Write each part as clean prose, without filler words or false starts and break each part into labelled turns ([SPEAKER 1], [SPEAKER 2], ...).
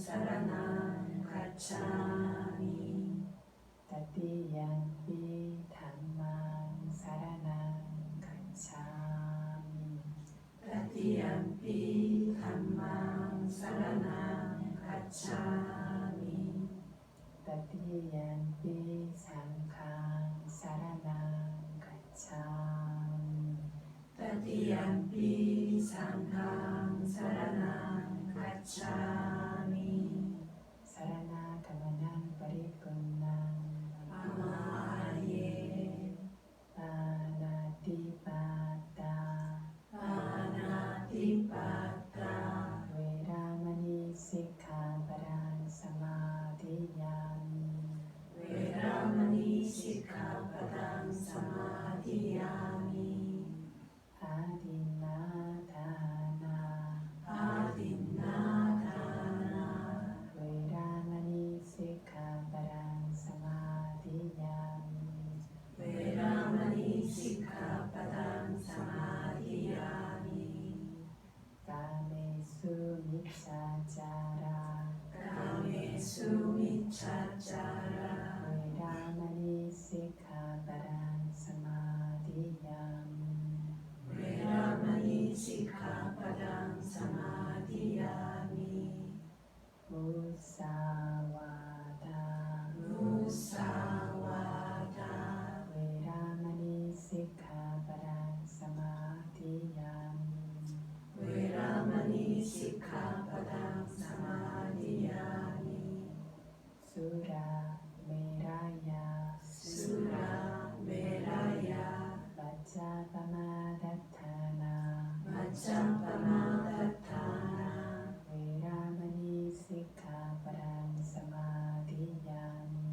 [SPEAKER 1] saranang gacchami.
[SPEAKER 2] Tatiyampi dhammang saranang gacchami.
[SPEAKER 1] Tatiyampi dhammang saranang gacchami.
[SPEAKER 2] Tatiyampi sanghang saranang gacchami.
[SPEAKER 1] Tatiyampi sanghang saranang gacchami.
[SPEAKER 2] Sarana-gamanang paripurnang
[SPEAKER 1] Pamaye.
[SPEAKER 2] Panatipata
[SPEAKER 1] Panatipata.
[SPEAKER 2] Veramani sikkhapadang samadhiyami.
[SPEAKER 1] Veramani sikkhapadang samadhiyami.
[SPEAKER 2] Adinadana
[SPEAKER 1] Adinadana.
[SPEAKER 2] Veramani sikkhapadang samadhiyami.
[SPEAKER 1] Veramani sikkhapadang samadhiyami.
[SPEAKER 2] Kamesu miccacara
[SPEAKER 1] Kamesu miccacara.
[SPEAKER 2] Veramani sikkhapadang samadhiyami.
[SPEAKER 1] Veramani sikkhapadang samadhiyami.
[SPEAKER 2] Musawada
[SPEAKER 1] Musawada.
[SPEAKER 2] Veramani sikkhapadang samadhiyami.
[SPEAKER 1] Veramani sikkhapadang samadhiyami.
[SPEAKER 2] Sura meraya
[SPEAKER 1] Sura meraya.
[SPEAKER 2] Vajjapamadatthana
[SPEAKER 1] Vajjapamadatthana.
[SPEAKER 2] Veramani sikkhapadang samadhiyami.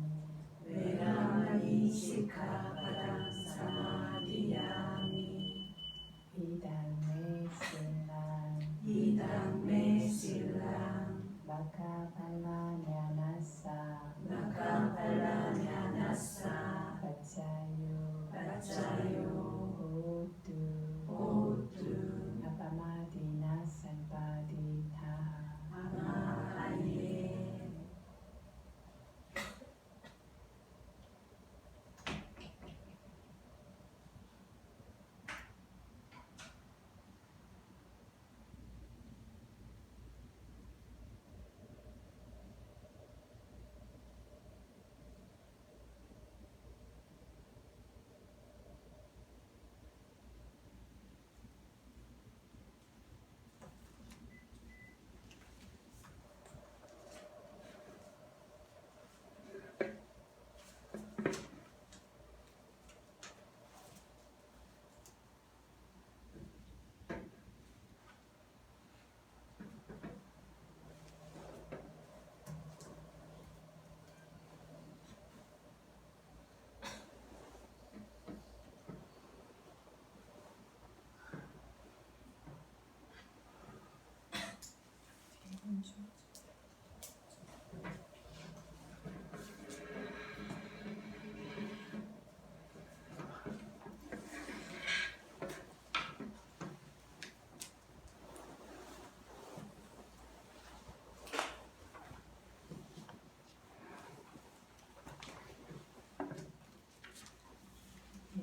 [SPEAKER 1] Veramani sikkhapadang samadhiyami.
[SPEAKER 2] Idang me silang
[SPEAKER 1] Idang me silang.
[SPEAKER 2] Bhakapalanyanassa
[SPEAKER 1] Bhakapalanyanassa.
[SPEAKER 2] Paccayo
[SPEAKER 1] Paccayo.
[SPEAKER 2] Hotu
[SPEAKER 1] Hotu.
[SPEAKER 2] Apamadina Sampadita.
[SPEAKER 1] Pamaye.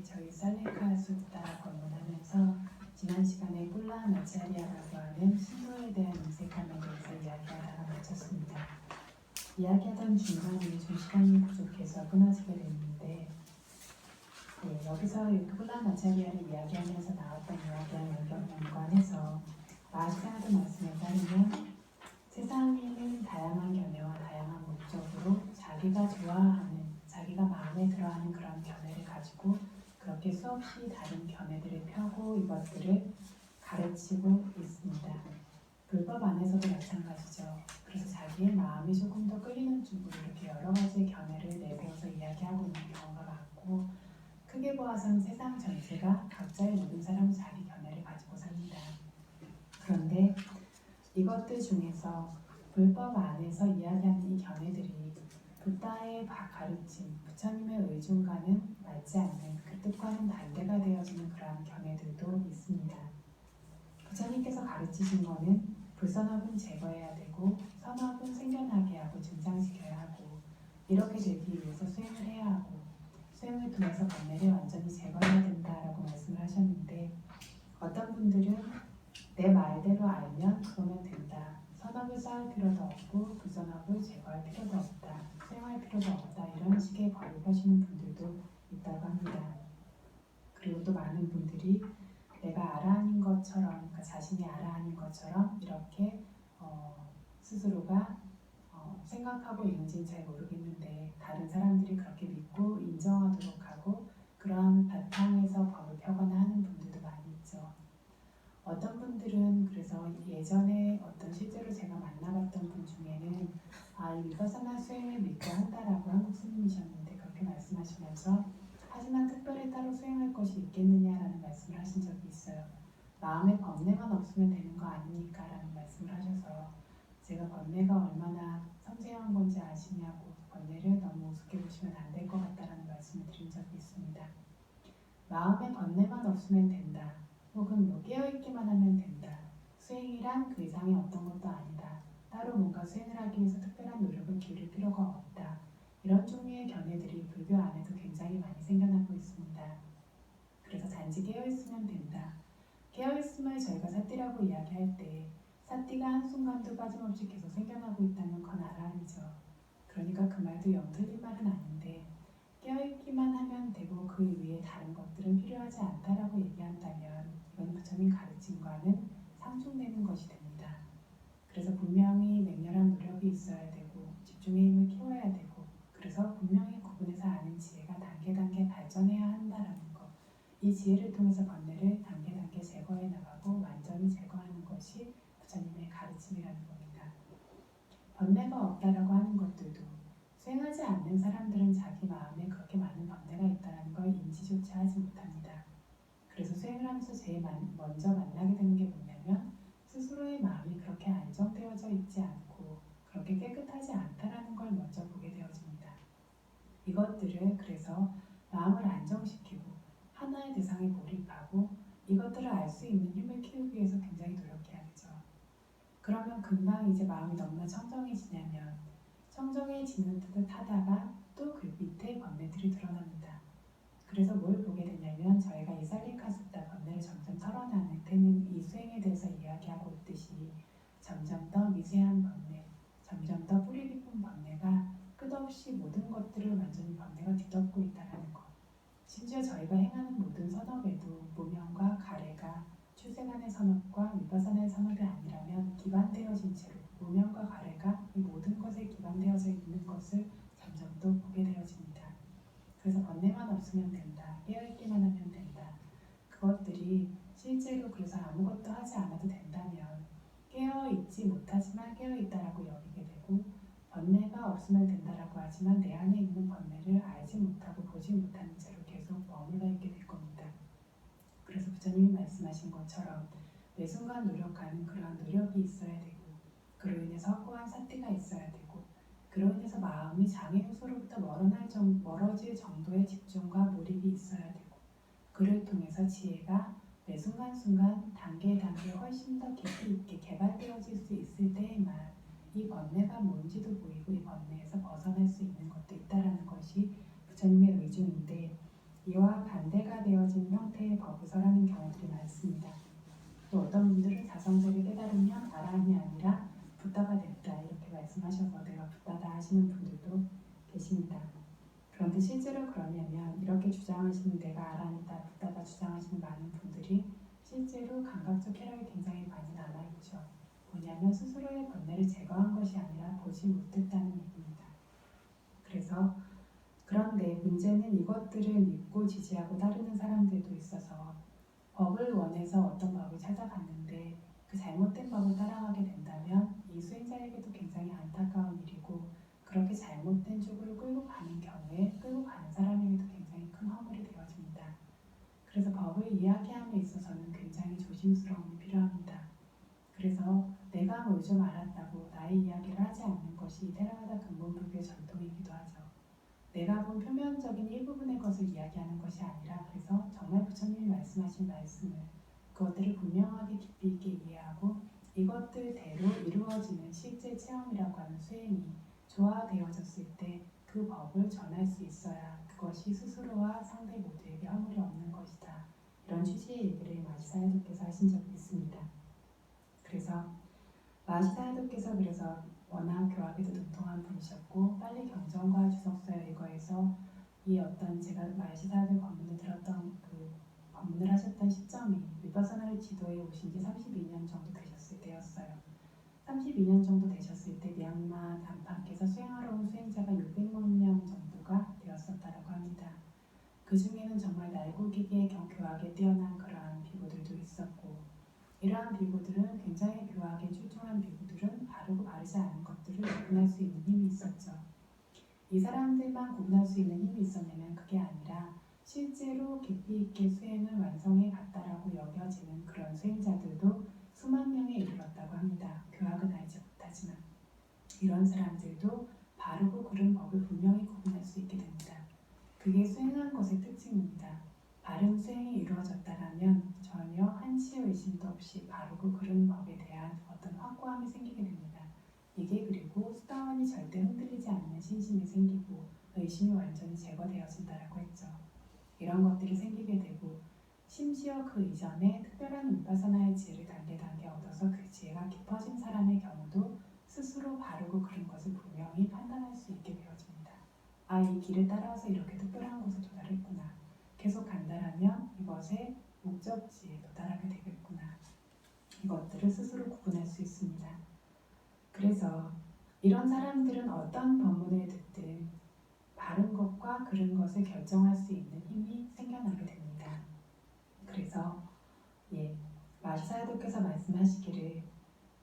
[SPEAKER 2] 저희 살레카 숫다 권문하면서 지난 시간에 꿀라마차리아라고 하는 신도에 대한 인색함에 대해서 이야기하다가 마쳤습니다. 이야기하던 중간에 좀 시간이 부족해서 끊어지게 됐는데 여기서 꿀라마차리아를 이야기하면서 나왔던 이야기와 연관해서 마하시타나도 말씀에 따르면 세상에는 다양한 견해와 다양한 목적으로 자기가 좋아하는, 자기가 마음에 들어하는 그런 견해를 가지고 그렇게 수없이 다른 견해들을 펴고 이것들을 가르치고 있습니다. 불법 안에서도 마찬가지죠. 그래서 자기의 마음이 조금 더 끌리는 쪽으로 이렇게 여러 가지의 견해를 내세워서 이야기하고 있는 경우가 많고, 크게 보아서는 세상 전체가 각자의 모든 사람은 자기 견해를 가지고 삽니다. 그런데 이것들 중에서 불법 안에서 이야기하는 이 견해들이 부다의 가르침, 부처님의 의중과는 맞지 않는, 그 뜻과는 반대가 되어지는 그러한 견해들도 있습니다. 부처님께서 가르치신 것은 불선업은 제거해야 되고 선업은 생겨나게 하고 증장시켜야 하고 이렇게 되기 위해서 수행을 해야 하고 수행을 통해서 번뇌를 완전히 제거해야 된다라고 말씀을 하셨는데 어떤 분들은 내 말대로 알면 그거면 된다. 선업을 쌓을 필요도 없고 불선업을 제거할 필요도 없다. 수행할 필요도 없다. 이런 식의 법을 펴시는 분들도 있다고 합니다. 그리고 또 많은 분들이 내가 알아하는 것처럼, 그러니까 자신이 알아하는 것처럼 이렇게 스스로가 생각하고 있는지는 잘 모르겠는데 다른 사람들이 그렇게 믿고 인정하도록 하고 그러한 바탕에서 법을 펴거나 하는 분들도 많이 있죠. 어떤 분들은 그래서 예전에 어떤 실제로 제가 만나봤던 분 중에는 이 위파사나 수행을 믿고 한다라고 한국 스님이셨는데 그렇게 말씀하시면서 하지만 특별히 따로 수행할 것이 있겠느냐라는 말씀을 하신 적이 있어요. 마음에 번뇌만 없으면 되는 거 아닙니까? 라는 말씀을 하셔서 제가 번뇌가 얼마나 섬세한 건지 아시냐고 번뇌를 너무 우습게 보시면 안 될 것 같다라는 말씀을 드린 적이 있습니다. 마음에 번뇌만 없으면 된다. 혹은 깨어있기만 하면 된다. 수행이란 그 이상의 어떤 것도 아니다. 따로 뭔가 수행을 하기 위해서 특별한 노력을 기울일 필요가 없다. 이런 종류의 견해들이 불교 안에도 굉장히 많이 생겨나고 있습니다. 그래서 단지 깨어있으면 된다. 깨어있음을 저희가 사띠라고 이야기할 때 사띠가 한순간도 빠짐없이 계속 생겨나고 있다는 건 아라한이죠. 그러니까 그 말도 영 틀린 말은 아닌데 깨어있기만 하면 되고 그 위에 다른 것들은 필요하지 않다라고 얘기한다면 이건 부처님 가르침과는 상충되는 것이 됩니다. 그래서 분명히 맹렬한 노력이 있어야 되고 집중의 힘을 키워야 되고 그래서 분명히 구분해서 아는 지혜가 단계 발전해야 한다라는 것. 이 지혜를 통해서 번뇌를 단계 제거해 나가고 완전히 제거하는 것이 부처님의 가르침이라는 겁니다. 번뇌가 없다라고 하는 것들도 수행하지 않는 사람들은 자기 마음에 그렇게 많은 번뇌가 있다는 걸 인지조차 하지 못합니다. 그래서 수행을 하면서 제일 먼저 만나게 되는 게 뭐냐면 스스로의 마음이 그렇게 안정되어져 있지 않고 그렇게 깨끗하지 않다라는 걸 먼저 보게 되어집니다. 이것들을 그래서 마음을 안정시키고 하나의 대상에 몰입하고 이것들을 알 수 있는 힘을 키우기 위해서 굉장히 노력해야 되죠. 그러면 금방 이제 마음이 너무나 청정해지냐면 청정해지는 듯 하다가 또 그 밑에 번뇌들이 드러납니다. 그래서 뭘 보게 되냐면 저희가 이 살리카스타 번뇌를 점점 털어나는 때는 이 수행에 대해서 이야기하고 있듯이 점점 더 미세한 번뇌, 점점 더 뿌리 깊은 번뇌가 끝없이 모든 것들을 완전히 번뇌가 뒤덮고 있다는 것. 심지어 저희가 행하는 모든 선업에도 무명과 가래가 출생안의 선업과 위파사나의 선업이 아니라면 기반되어진 채로 무명과 가래가 이 모든 것에 기반되어져 있는 것을 점점 더 보게 되어집니다. 그래서 번뇌만 없으면 된다. 깨어있기만 하면 된다. 그것들이 실제로 그래서 아무것도 하지 않아도 된다면 깨어있지 못하지만 깨어있다라고 여기게 되고 번뇌가 없으면 된다라고 하지만 내 안에 있는 번뇌를 알지 못하고 보지 못하는 채로 계속 머물러 있게 될 겁니다. 그래서 부처님이 말씀하신 것처럼 매 순간 노력하는 그러한 노력이 있어야 되고 그로 인해서 확고한 사띠가 있어야 되고 그로 인해서 마음이 장애 요소로부터 멀어질 정도의 집중과 몰입이 있어야 되고 그를 통해서 지혜가 매 순간순간 단계 훨씬 더 깊이 있게 개발되어질 수 있을 때에만 이 번뇌가 뭔지도 보이고 이 번뇌에서 벗어날 수 있는 것도 있다라는 것이 부처님의 의중인데 이와 반대가 되어진 형태의 법을 경우들이 많습니다. 또 어떤 분들은 자성세를 깨달으면 아라한이 아니라 붓다가 됐다 이렇게 말씀하셔서 내가 붓다다 하시는 분들도 계십니다. 그런데 실제로 그러냐면 이렇게 주장하시는 내가 아라한이다 붓다다 주장하시는 많은 분들이 실제로 감각적 쾌락이 굉장히 많이 남아있죠. 뭐냐면 스스로의 번뇌를 제거한 것이 아니라 보지 못했다는 얘기입니다. 그래서 그런데 문제는 이것들을 믿고 지지하고 따르는 사람들도 있어서 법을 원해서 어떤 법을 찾아갔는데 그 잘못된 법을 따라가게 된다면 이 수행자에게도 굉장히 안타까운 일이고 그렇게 잘못된 쪽으로 끌고 가는 경우에 끌고 가는 사람에게도 굉장히 큰 허물이 되어집니다. 그래서 법을 이야기함에 있어서는 굉장히 조심스러움이 필요합니다. 그래서 내가 뭘 좀 알았다고 나의 이야기를 하지 않는 것이 테라와다 근본불교의 전통이기도 하죠. 내가 본 표면적인 일부분의 것을 이야기하는 것이 아니라 그래서 정말 부처님이 말씀하신 말씀을 그것들을 분명하게 깊이 있게 이해하고 이것들대로 이루어지는 실제 체험이라고 하는 수행이 조화되어졌을 때 그 법을 전할 수 있어야 그것이 스스로와 상대 모두에게 허물이 없는 것이다. 이런 취지의 얘기를 마시사야도께서 하신 적이 있습니다. 그래서 마시사야도께서 그래서 워낙 교학에도 능통한 분이셨고 빨리 경전과 주석서열 이거에서 이 어떤 제가 마시사야도 법문을 들었던 그 법문을 하셨던 시점이 위파사나를 지도해 오신 지 32년 정도 되셨을 때였어요. 32년 정도 되셨을 때 미얀마 단판께서 수행하러 온 수행자가 600만 명 정도가 되었었다고 합니다. 그 중에는 정말 날고기게 교학에 뛰어난 그러한 비구들도 있었고 이러한 비구들은 굉장히 교학에 출중한 비구들은 바르고 바르지 않은 것들을 구분할 수 있는 힘이 있었죠. 이 사람들만 구분할 수 있는 힘이 있었냐면 그게 아니라 실제로 깊이 있게 수행을 완성해 갔다라고 여겨지는 그런 수행자들도 수만 명에 이르렀다고 합니다. 교학은 알지 못하지만 이런 사람들도 바르고 그른 법을 분명히 구분할 수 있게 됩니다. 그게 수행한 것의 특징입니다. 바른 수행이 이루어졌다라면 전혀 한치의 의심도 없이 바르고 그른 법에 대한 어떤 확고함이 생기게 됩니다. 이게 그리고 수다원이 절대 흔들리지 않는 신심이 생기고 의심이 완전히 제거되어진다라고 했죠. 이런 것들이 생기게 되고 심지어 그 이전에 특별한 위파사나의 지혜를 단계 얻어서 그 지혜가 깊어진 사람의 경우도 스스로 바르고 그른 것을 분명히 판단할 수 있게 되어집니다. 아, 이 길을 따라서 이렇게 특별한 곳에 도달했구나. 계속 간다라면 이것의 목적지에 도달하게 되겠구나. 이것들을 스스로 구분할 수 있습니다. 그래서 이런 사람들은 어떤 법문을 듣든 바른 것과 그른 것을 결정할 수 있는 힘이 생겨나게 됩니다. 그래서 마시사야도께서 말씀하시기를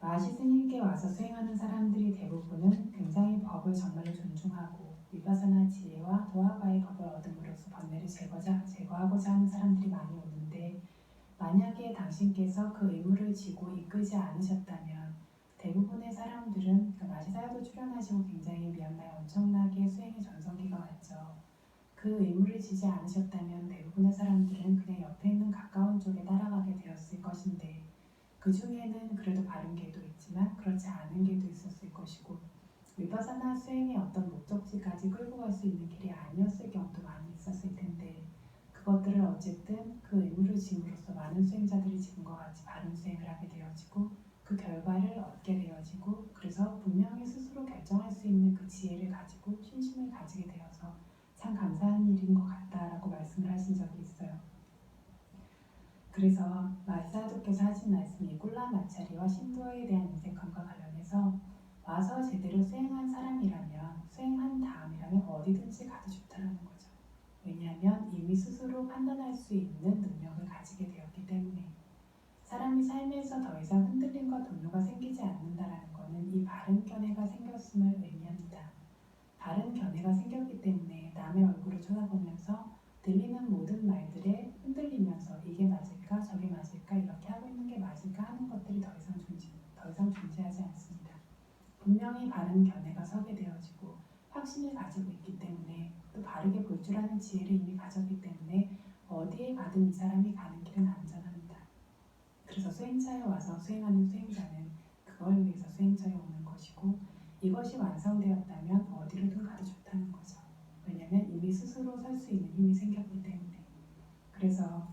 [SPEAKER 2] 마시 스님께 와서 수행하는 사람들이 대부분은 굉장히 법을 정말로 존중하고 위파사나 지혜와 도화가의 법을 얻음으로써 번뇌를 제거하고자 하는 사람들이 많이 오는데 만약에 당신께서 그 의무를 지고 이끌지 않으셨다면 대부분의 사람들은 마시사야도 출연하시고 굉장히 미얀마에 엄청나게 수행의 전성기가 왔죠. 그 의무를 지지 않으셨다면 대부분의 사람들은 그냥 옆에 있는 가까운 쪽에 따라가게 되었을 것인데 그 중에는 그래도 바른 게도 있지만 그렇지 않은 게도 있었을 것이고 위파사나 수행의 어떤 목적지까지 끌고 갈 수 있는 길이 아니었을 경우도 많이 있었을 텐데 그것들을 어쨌든 그 의무를 짐으로써 많은 수행자들이 지금과 같이 바른 수행을 하게 되어지고 그 결과를 얻게 되어지고 그래서 분명히 스스로 결정할 수 있는 그 지혜를 가지고 신심을 가지게 되어서 참 감사한 일인 것 같다라고 말씀을 하신 적이 있어요. 그래서 마시사야도께서 하신 말씀이 꿀라 마차리와 신도에 대한 인색함과 관련해서 와서 제대로 수행한 사람이라면 수행한 다음이라면 어디든지 가도 좋다라는 거죠. 왜냐하면 이미 스스로 판단할 수 있는 능력을 가지게 되었기 때문에 사람이 삶에서 더 이상 흔들림과 동요가 생기지 않는다라는 것은 이 바른 견해가 생겼음을 의미합니다. 바른 견해가 생겼기 때문에 남의 얼굴을 쳐다보면서 들리는 모든 말들에 흔들리면서 이게 맞을까 저게 맞을까 이렇게 하고 있는 게 맞을까 하는 것들이 더 이상 존재하지 않습니다. 분명히 바른 견해가 서게 되어지고 확신을 가지고 있기 때문에 또 바르게 볼 줄 아는 지혜를 이미 가졌기 때문에 어디에 가든 이 사람이 가는 길은 안전합니다. 그래서 수행차에 와서 수행하는 수행자는 그걸 위해서 수행차에 오는 것이고 이것이 완성되었다면 어디로든 가도 좋다는 거죠. 왜냐하면 이미 스스로 설 수 있는 힘이 생겼기 때문에. 그래서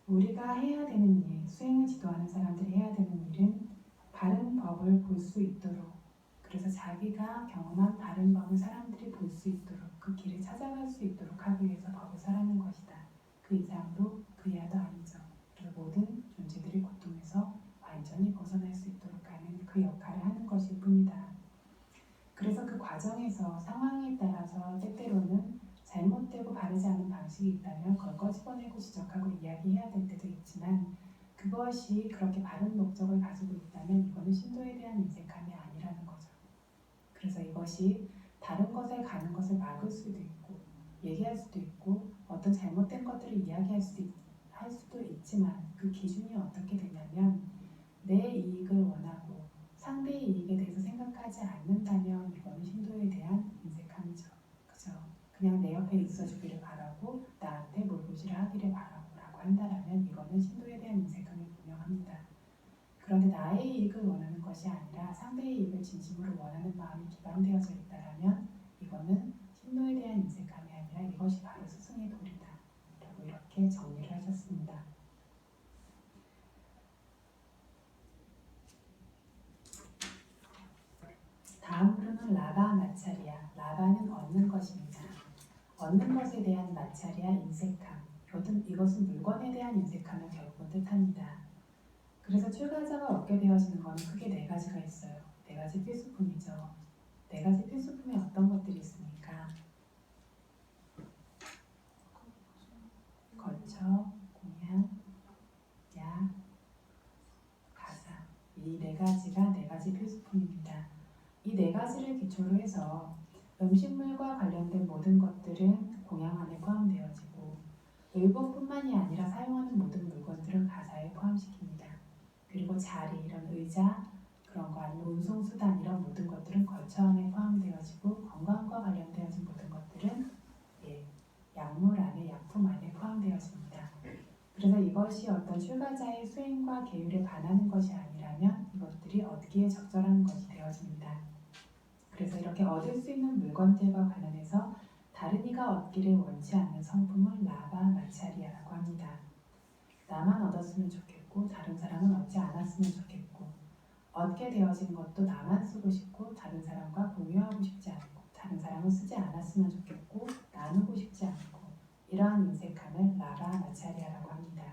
[SPEAKER 2] 우리가 해야 되는 일, 수행을 지도하는 사람들이 해야 되는 일은 바른 법을 볼 수 있도록 그래서 자기가 경험한 바른 법을 사람들이 볼 수 있도록 그 길을 찾아갈 수 있도록 하기 위해서 법을 설하는 것이다. 그 이상도 그 이하도 아니죠. 그래서 모든 존재들이 고통에서 완전히 벗어날 수 있도록 하는 그 역할을 하는 것일 뿐이다. 그래서 그 과정에서 상황에 따라서 때때로는 잘못되고 바르지 않은 방식이 있다면 그걸 꺼집어내고 지적하고 이야기해야 될 때도 있지만 그것이 그렇게 바른 목적을 가지고 있다면 이거는 신도에 대한 인색함이 아니라는 거죠. 그래서 이것이 다른 것에 가는 것을 막을 수도 있고 얘기할 수도 있고 어떤 잘못된 것들을 이야기할 수도 있지만 그 기준이 어떻게 되냐면 내 이익을 원하고 상대의 이익에 대해서 생각하지 않는다면 이거는 신도에 대한 인색함이죠. 그죠? 그냥 내 옆에 있어주기를 바라고 나한테 몰보지를 하기를 바라고 한다라면 이거는 신도에 대한 인색함이 분명합니다. 그런데 나의 이익을 원하는 것이 아니라 상대의 이익을 진심으로 원하는 마음이 기반되어져 있다라면 이거는 신도에 대한 인색함이 아니라 이것이 바로 스승의 도리다 라고 이렇게 정리를 하셨습니다. 다음으로는 라바 마찰이야. 라바는 얻는 것입니다. 얻는 것에 대한 마찰이야 인색함. 이것은 물건에 대한 인색함을 결국은 뜻합니다. 그래서 출가자가 얻게 되어지는 것은 크게 네 가지가 있어요. 네 가지 필수품이죠. 네 가지 필수품에 어떤 것들이 있습니까? 거처, 공양, 약, 가사. 이 네 가지가 네 가지 필수품입니다. 이 네 가지를 기초로 해서 음식물과 관련된 모든 것들은 공양 안에 포함되어지고 의복뿐만이 아니라 사용하는 모든 물건들은 가사에 포함시킵니다. 그리고 자리, 이런 의자, 그런 거 아니면 운송수단 이런 모든 것들은 거처 안에 포함되어지고 건강과 관련되어진 모든 것들은 약물 안에, 약품 안에 포함되어집니다. 그래서 이것이 어떤 출가자의 수행과 계율에 반하는 것이 아니라면 이것들이 얻기에 적절한 것이 되어집니다. 그래서 이렇게 얻을 수 있는 물건들과 관련해서 다른 이가 얻기를 원치 않는 성품을 라바 마찰이야라고 합니다. 나만 얻었으면 좋겠고 다른 사람은 얻지 않았으면 좋겠고 얻게 되어진 것도 나만 쓰고 싶고 다른 사람과 공유하고 싶지 않고 다른 사람은 쓰지 않았으면 좋겠고 나누고 싶지 않고 이러한 인색함을 라바 마찰이야라고 합니다.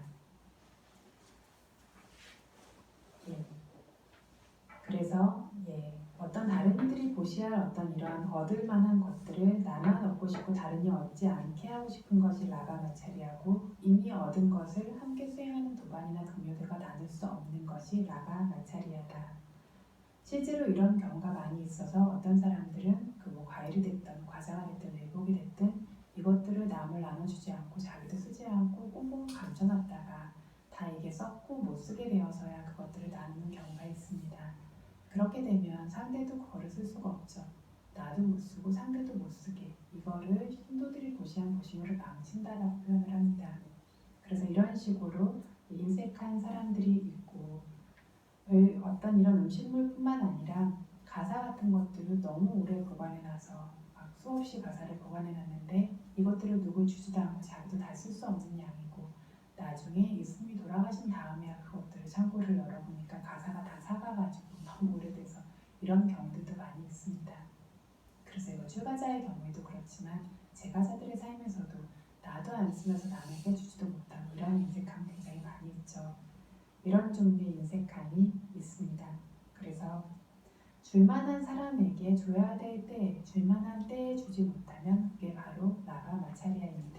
[SPEAKER 2] 그래서 어떤 다른 이들이 보시할 어떤 이러한 얻을 만한 것들을 나만 얻고 싶고 다른 이 얻지 않게 하고 싶은 것이 라바 마찰이하고 이미 얻은 것을 함께 수행하는 도반이나 동료들과 나눌 수 없는 것이 라바 마찰이하다. 실제로 이런 경우가 많이 있어서 어떤 사람들은 과일이 됐든 과자가 됐든 외복이 됐든 이것들을 남을 나눠주지 않고 자기도 쓰지 않고 꽁꽁 감춰놨다가 다 이게 썩고 못 쓰게 되어서야 그것들을 나누는 경우가 있습니다. 그렇게 되면 상대도 그거를 쓸 수가 없죠. 나도 못 쓰고 상대도 못 쓰게. 이거를 신도들이 보시한 보심으로 망친다라고 표현을 합니다. 그래서 이런 식으로 인색한 사람들이 있고 어떤 이런 음식물뿐만 아니라 가사 같은 것들을 너무 오래 보관해놔서 막 수없이 가사를 보관해놨는데 이것들을 누굴 주지도 않고 자기도 다 쓸 수 없는 양이고 나중에 이 스님이 돌아가신 다음에야 그것들을 창고를 열어보니까 가사가 다 사가가지고 너무 오래돼서 이런 경우들도 많이 있습니다. 그래서 이거 출가자의 경우에도 그렇지만 제가자들의 삶에서도 나도 안 쓰면서 남에게 주지도 못하고 이런 인색함 굉장히 많이 있죠. 이런 종류의 인색함이 있습니다. 그래서 줄만한 사람에게 줘야 될 때에 줄만한 때에 주지 못하면 그게 바로 라바 마찰이야입니다.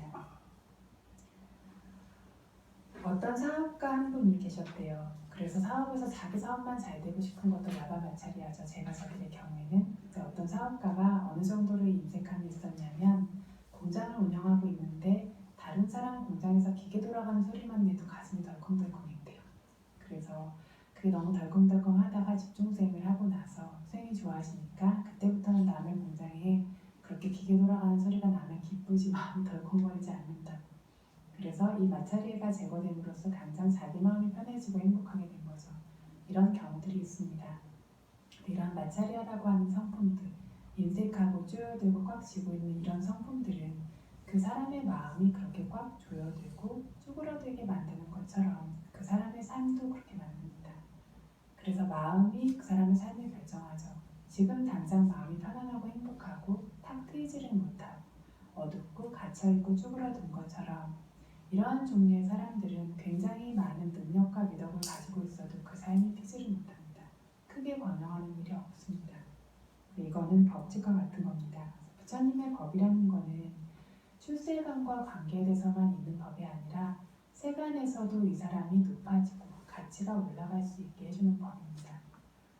[SPEAKER 2] 어떤 사업가 한 분이 계셨대요. 그래서 사업에서 자기 사업만 잘 되고 싶은 것도 라바 마찰이야죠. 제가자들의 경우에는 어떤 사업가가 어느 정도로 인색함이 있었냐면 공장을 운영하고 있는데 다른 사람 공장에서 기계 돌아가는 소리만 내도 가슴이 덜컹덜컹했대요. 그래서 그게 너무 덜컹덜컹 하다가 집중수행을 하고 나서 수행이 좋아지니까 그때부터는 남의 공장에 그렇게 기계 돌아가는 소리가 나면 기쁘지 마음 덜컹거리지 않는다고. 그래서 이 마찰이가 제거됨으로써 당장 자기 마음이 편해지고 행복하게 된 거죠. 이런 경우들이 있습니다. 이런 마찰이라고 하는 성품들, 인색하고 쪼여들고 꽉 쥐고 있는 이런 성품들은 그 사람의 마음이 그렇게 꽉 조여들고 쭈그러들게 만드는 것처럼 그 사람의 삶도 그렇게 만듭니다. 그래서 마음이 그 사람의 삶을 결정하죠. 지금 당장 마음이 편안하고 행복하고 탁 트이지를 못하고 어둡고 갇혀있고 쭈그러든 것처럼 이러한 종류의 사람들은 굉장히 많은 능력과 미덕을 가지고 있어도 그 삶이 피지를 못합니다. 크게 번영하는 일이 없습니다. 이거는 법칙과 같은 겁니다. 부처님의 법이라는 거는 출세관과 관계돼서만 있는 법이 아니라 세간에서도 이 사람이 높아지고 가치가 올라갈 수 있게 해주는 법입니다.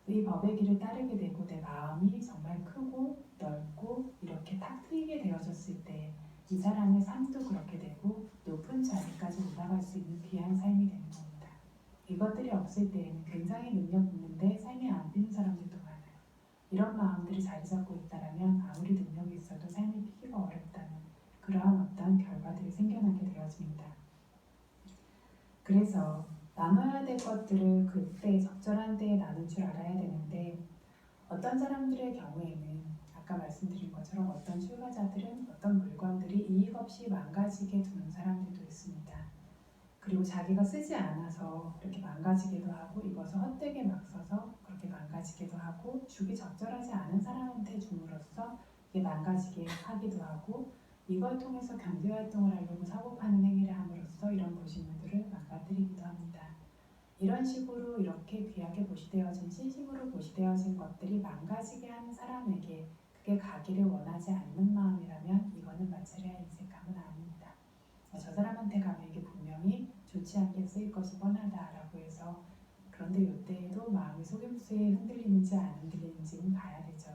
[SPEAKER 2] 이 법의 길을 따르게 되고 내 마음이 정말 크고 넓고 이렇게 탁 트이게 되어졌을 때 이 사람의 삶도 그렇게 되고 높은 자리까지 올라갈 수 있는 귀한 삶이 되는 겁니다. 이것들이 없을 때에는 굉장히 능력 있는데 삶이 안 피는 사람들도 많아요. 이런 마음들이 자리 잡고 있다면 아무리 능력이 있어도 삶이 피기가 어렵다는 그러한 어떤 결과들이 생겨나게 되어집니다. 그래서 나눠야 될 것들을 그때 적절한 때에 나눌 줄 알아야 되는데 어떤 사람들의 경우에는 아까 말씀드린 것처럼 어떤 출가자들은 어떤 물건들이 이익 없이 망가지게 두는 사람들도 있습니다. 그리고 자기가 쓰지 않아서 그렇게 망가지기도 하고 이것을 헛되게 막 써서 그렇게 망가지기도 하고 주기 적절하지 않은 사람한테 줌으로써 이게 망가지게 하기도 하고 이걸 통해서 경제활동을 하려고 사고 파는 행위를 함으로써 이런 보시물들을 망가뜨리기도 합니다. 이런 식으로 이렇게 귀하게 보시되어진 신심으로 보시되어진 것들이 망가지게 하는 사람에게 그게 가기를 원하지 않는 마음이라면 이거는 마찰이야 인색함은 아닙니다. 저 사람한테 가면 이게 분명히 좋지 않게 쓰일 것이 뻔하다라고 해서 그런데 이때에도 마음이 속임수에 흔들리는지 안 흔들리는지는 봐야 되죠.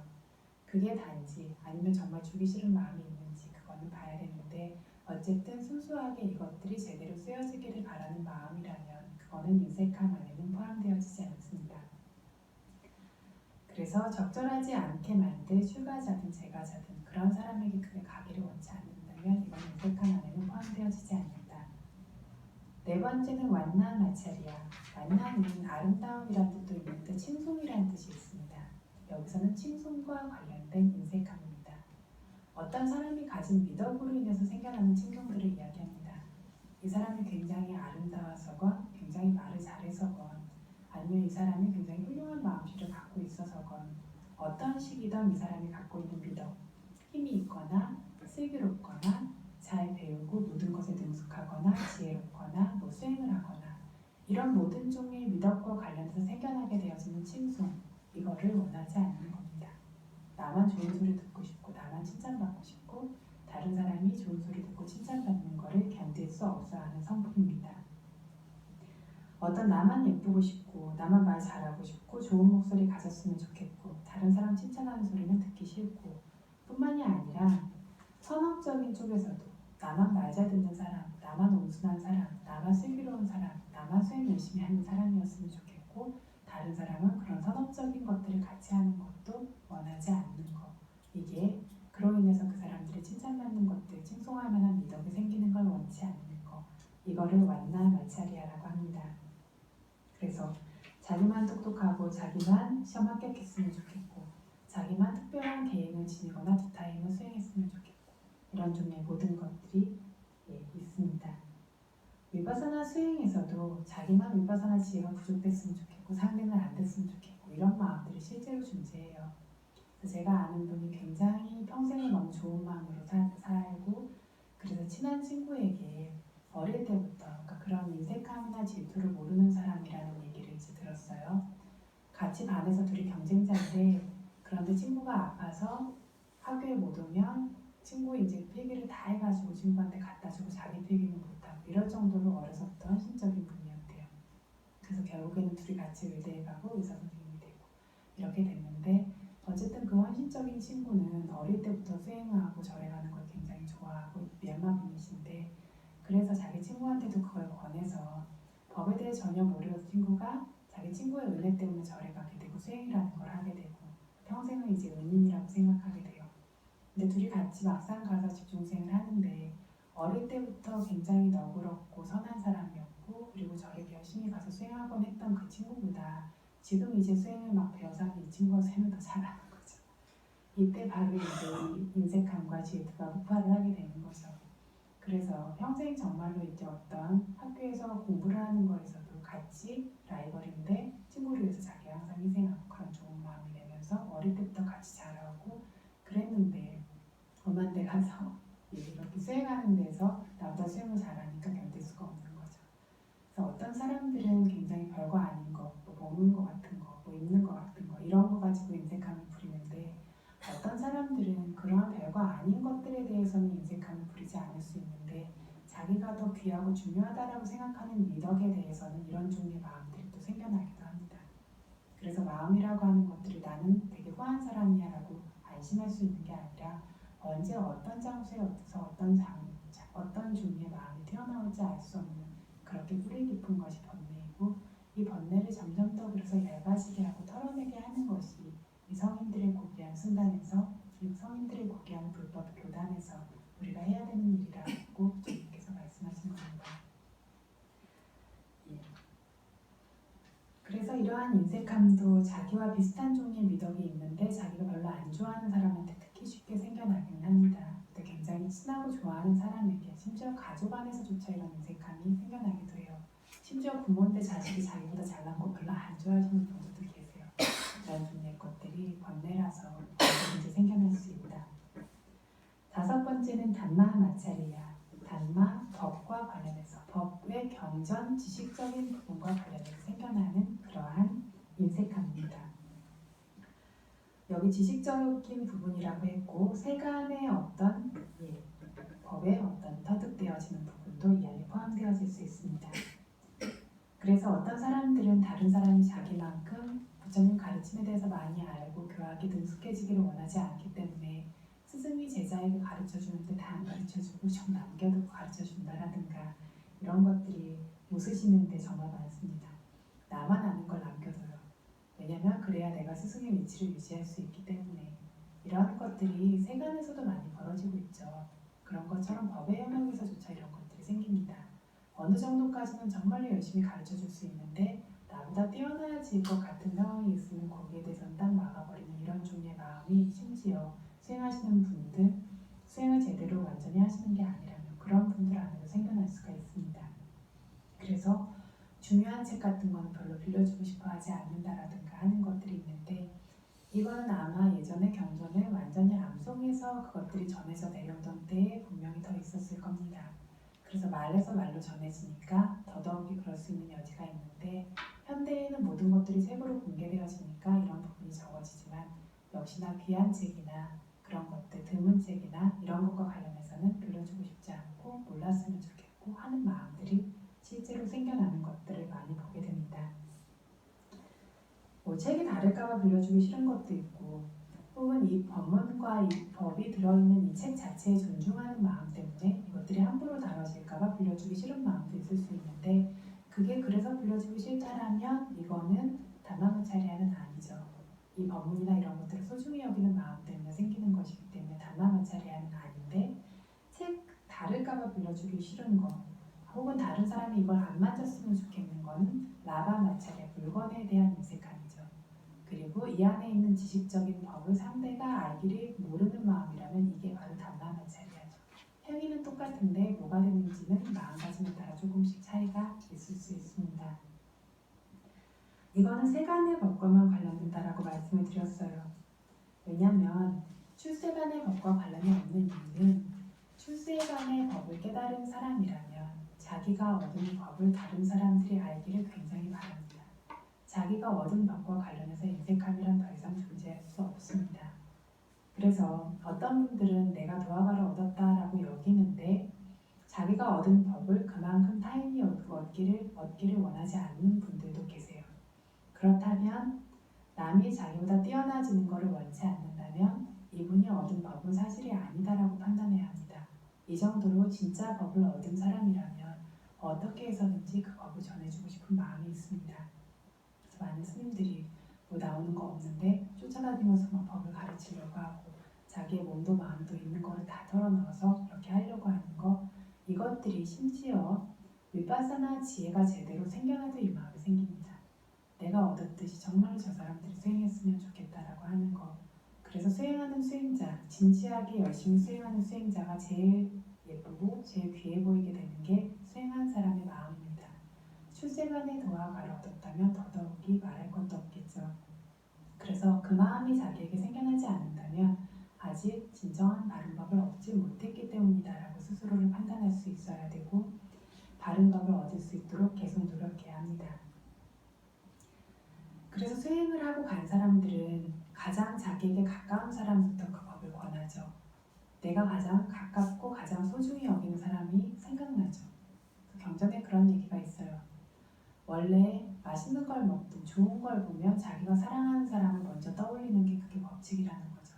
[SPEAKER 2] 그게 단지 아니면 정말 주기 싫은 마음이 있는지 그거는 봐야 되는데 어쨌든 순수하게 이것들이 제대로 쓰여지기를 바라는 마음이라면 그거는 인색함 안에는 포함되어지지 않습니다. 그래서 적절하지 않게 만들 출가자든 재가자든 그런 사람에게 그게 가기를 원치 않는다면 이건 인색함 안에는 포함되어지지 않는다. 네 번째는 완나 마찰이야. 완나는 아름다움이란 뜻도 있는데 칭송이란 뜻이 있습니다. 여기서는 칭송과 관련된 인색함입니다. 어떤 사람이 가진 미덕으로 인해서 생겨나는 칭송들을 이야기합니다. 이 사람이 굉장히 아름다워서건 굉장히 말을 잘해서건 아니면 이 사람이 굉장히 훌륭한 마음씨를 갖고 있어서건 어떤 식이든 이 사람이 갖고 있는 미덕, 힘이 있거나 슬기롭거나 잘 배우고 모든 것에 능숙하거나 지혜롭거나 수행을 하거나 이런 모든 종류의 미덕과 관련해서 생겨나게 되어지는 칭송 이거를 원하지 않는 겁니다. 나만 좋은 소리 듣고 싶고 나만 칭찬받고 싶고 다른 사람이 좋은 소리 듣고 칭찬받는 것을 견딜 수 없어 하는 성품입니다. 어떤 나만 예쁘고 싶고 나만 말 잘하고 싶고 좋은 목소리 가졌으면 좋겠고 다른 사람 칭찬하는 소리는 듣기 싫고 뿐만이 아니라 선업적인 쪽에서도 나만 말 잘 듣는 사람, 나만 온순한 사람, 나만 슬기로운 사람, 나만 수행 열심히 하는 사람이었으면 좋겠고 다른 사람은 그런 선업적인 것들을 같이 하는 것도 원하지 않는 것. 이게 그로 인해서 그 사람들이 칭찬받는 것들, 칭송할 만한 미덕이 생기는 걸 원치 않는 것. 이거를 완나 마찰이야라고 합니다. 그래서 자기만 똑똑하고 자기만 시험 합격했으면 좋겠고 자기만 특별한 계획을 지니거나 두타임을 수행했으면 좋겠고 이런 종류의 모든 것들이 있습니다. 위파사나 수행에서도 자기만 위파사나 지혜가 부족됐으면 좋겠고 상대는 안 됐으면 좋겠고 이런 마음들이 실제로 존재해요. 그래서 제가 아는 분이 굉장히 평생을 너무 좋은 마음으로 살고 그래서 친한 친구에게 어릴 때부터 그러니까 그런 인색함이나 질투를 모르는 사람이라는 얘기를 이제 들었어요. 같이 반에서 둘이 경쟁자인데 그런데 친구가 아파서 학교에 못 오면 친구 이제 필기를 다 해가지고 친구한테 갖다 주고 자기 필기는 못하고 이럴 정도로 어려서부터 헌신적인 분이었대요. 그래서 결국에는 둘이 같이 의대에 가고 의사 선생님이 되고 이렇게 됐는데 어쨌든 그 헌신적인 친구는 어릴 때부터 수행하고 절행하는 걸 굉장히 좋아하고 미얀마 분이신데 그래서 자기 친구한테도 그걸 권해서 법에 대해 전혀 모르는 친구가 자기 친구의 은혜 때문에 절에 가게 되고 수행이라는 걸 하게 되고 평생을 이제 은인이라고 생각하게 돼요. 근데 둘이 같이 막상 가서 집중수행을 하는데 어릴 때부터 굉장히 너그럽고 선한 사람이었고 그리고 절에 열심히 가서 수행하곤 했던 그 친구보다 지금 이제 수행을 막 배워서 하는 이 친구가 수행을 더 잘하는 거죠. 이때 바로 이제 인색함과 질투가 폭발을 하게 되는 거죠. 그래서 평생 정말로 이제 어떤 학교에서 공부를 하는 거에서도 같이 라이벌인데 친구를 위해서 자기가 항상 희생하고 그런 좋은 마음이 되면서 어릴 때부터 같이 자라고 그랬는데 엄한 데 가서 이렇게 수행하는 데서 나보다 수행을 잘하니까 견딜 수가 없는 거죠. 그래서 어떤 사람들은 굉장히 별거 아닌 거, 뭐 먹는 거 같은 거, 뭐 입는 거 같은 거 이런 거 가지고 인색함을 부리는데 어떤 사람들은 그러한 별거 아닌 것들에 대해서는 인색함을 부리지 않을 수 있는데 자기가 더 귀하고 중요하다라고 생각하는 미덕에 대해서는 이런 종류의 마음들이 또 생겨나기도 합니다. 그래서 마음이라고 하는 것들이 나는 되게 후한 사람이야 라고 안심할 수 있는 게 아니라 언제 어떤 장소에 어디서 어떤 종류의 마음이 튀어나올지 알 수 없는 그렇게 뿌리 깊은 것이 번뇌이고 이 번뇌를 점점 더 그래서 얇아지게 하고 털어내게 하는 것이 이 성인들의 고귀한 순단에서 이 성인들의 고귀한 불법 교단에서 우리가 해야 되는 일이라고 주님께서 말씀하신 겁니다. 그래서 이러한 인색함도 자기와 비슷한 종류의 미덕이 있는데 자기가 별로 안 좋아하는 사람한테 특히 쉽게 생겨나기는 합니다. 또 굉장히 친하고 좋아하는 사람에게 심지어 가족 안에서조차 이런 인색함이 생겨나기도 해요. 심지어 부모인데 자식이 자기보다 잘난 거 별로 안 좋아하시는 분들도 계세요. 이런 종류의 것들이 번뇌라서 언제든지 생겨날 수 있다. 5번째는 단마 마찰이야. 단마, 법과 관련해서 법의 경전, 지식적인 부분과 관련해서 생겨나는 그러한 인색함입니다. 여기 지식적인 부분이라고 했고 세간의 어떤 법의 어떤 터득되어지는 부분도 이 안에 포함되어질 수 있습니다. 그래서 어떤 사람들은 다른 사람이 자기만큼 부처님 가르침에 대해서 많이 알고 교학에 능숙해지기를 원하지 않기 때문에 스승이 제자에게 가르쳐주는데 다 안 가르쳐주고 좀 남겨두고 가르쳐준다라든가 이런 것들이 웃으시는데 정말 많습니다. 나만 아는 걸 남겨둬요. 왜냐면 그래야 내가 스승의 위치를 유지할 수 있기 때문에. 이런 것들이 세간에서도 많이 벌어지고 있죠. 그런 것처럼 법의 영역에서조차 이런 것들이 생깁니다. 어느 정도까지는 정말로 열심히 가르쳐줄 수 있는데 나보다 뛰어나질 것 같은 상황이 있으면 거기에 대해서는 딱 막아버리는 이런 종류의 마음이 심지어 수행하시는 분들, 수행을 제대로 완전히 하시는 게 아니라면 그런 분들 안에도 생겨날 수가 있습니다. 그래서 중요한 책 같은 거는 별로 빌려주고 싶어 하지 않는다라든가 하는 것들이 있는데 이거는 아마 예전에 경전을 완전히 암송해서 그것들이 전해져 내려오던 때에 분명히 더 있었을 겁니다. 그래서 말에서 말로 전해지니까 더더욱이 그럴 수 있는 여지가 있는데 현대에는 모든 것들이 책으로 공개되어지니까 이런 부분이 적어지지만 역시나 귀한 책이나 그런 것들, 드문 책이나 이런 것과 관련해서는 빌려주고 싶지 않고 몰랐으면 좋겠고 하는 마음들이 실제로 생겨나는 것들을 많이 보게 됩니다. 책이 다를까봐 빌려주기 싫은 것도 있고 혹은 이 법문과 이 법이 들어있는 이 책 자체에 존중하는 마음 때문에 이것들이 함부로 다뤄질까봐 빌려주기 싫은 마음도 있을 수 있는데 그게 그래서 빌려주기 싫다라면 이거는 담마마차리야는 아니죠. 이 법문이나 이런 것들을 소중히 여기는 마음 때문에 생기는 것이기 때문에 담마마차리야는 아닌데 책 다를까봐 빌려주기 싫은 거 혹은 다른 사람이 이걸 안 만졌으면 좋겠는 거는 라바마차리야, 물건에 대한 인색함이죠. 그리고 이 안에 있는 지식적인 법을 상대가 알기를 모르는 마음이라면 이게 바로 담마마차리야죠. 행위는 똑같은데 뭐가 되는지는 마음가짐에 따라 조금씩 차이가 있을 수 있습니다. 이거는 세간의 법과만 관련된다라고 말씀을 드렸어요. 왜냐하면 출세간의 법과 관련이 없는 이유는 출세간의 법을 깨달은 사람이라면 자기가 얻은 법을 다른 사람들이 알기를 굉장히 바랍니다. 자기가 얻은 법과 관련해서 인색함이란 더 이상 존재할 수 없습니다. 그래서 어떤 분들은 내가 도화가를 얻었다라고 여기는데 자기가 얻은 법을 그만큼 타인이 얻기를 원하지 않는 분들도 계세요. 그렇다면 남이 자기보다 뛰어나지는 것을 원치 않는다면 이분이 얻은 법은 사실이 아니다라고 판단해야 합니다. 이 정도로 진짜 법을 얻은 사람이라면 어떻게 해서든지 그 법을 전해주고 싶은 마음이 있습니다. 그래서 많은 스님들이 뭐 나오는 거 없는데 쫓아다니면서 막 법을 가르치려고 하고 자기의 몸도 마음도 있는 거를 다 털어넣어서 이렇게 하려고 하는 거 이것들이 심지어 위파사나 지혜가 제대로 생겨나도 이 마음이 생깁니다. 내가 얻었듯이 정말로 저 사람들이 수행했으면 좋겠다라고 하는 거. 그래서 수행하는 수행자, 진지하게 열심히 수행하는 수행자가 제일 예쁘고 제일 귀해 보이게 되는 게 수행한 사람의 마음입니다. 출세간의 도화가를 얻었다면 더더욱이 말할 것도 없겠죠. 그래서 그 마음이 자기에게 생겨나지 않는다면 아직 진정한 바른 법을 얻지 못했기 때문이다라고 스스로를 판단할 수 있어야 되고 바른 법을 얻을 수 있도록 계속 노력해야 합니다. 그래서 수행을 하고 간 사람들은 가장 자기에게 가까운 사람부터 그 법을 권하죠. 내가 가장 가깝고 가장 소중히 여기는 사람이 생각나죠. 경전에 그런 얘기가 있어요. 원래 맛있는 걸 먹든 좋은 걸 보면 자기가 사랑하는 사람을 먼저 떠올리는 게 그게 법칙이라는 거죠.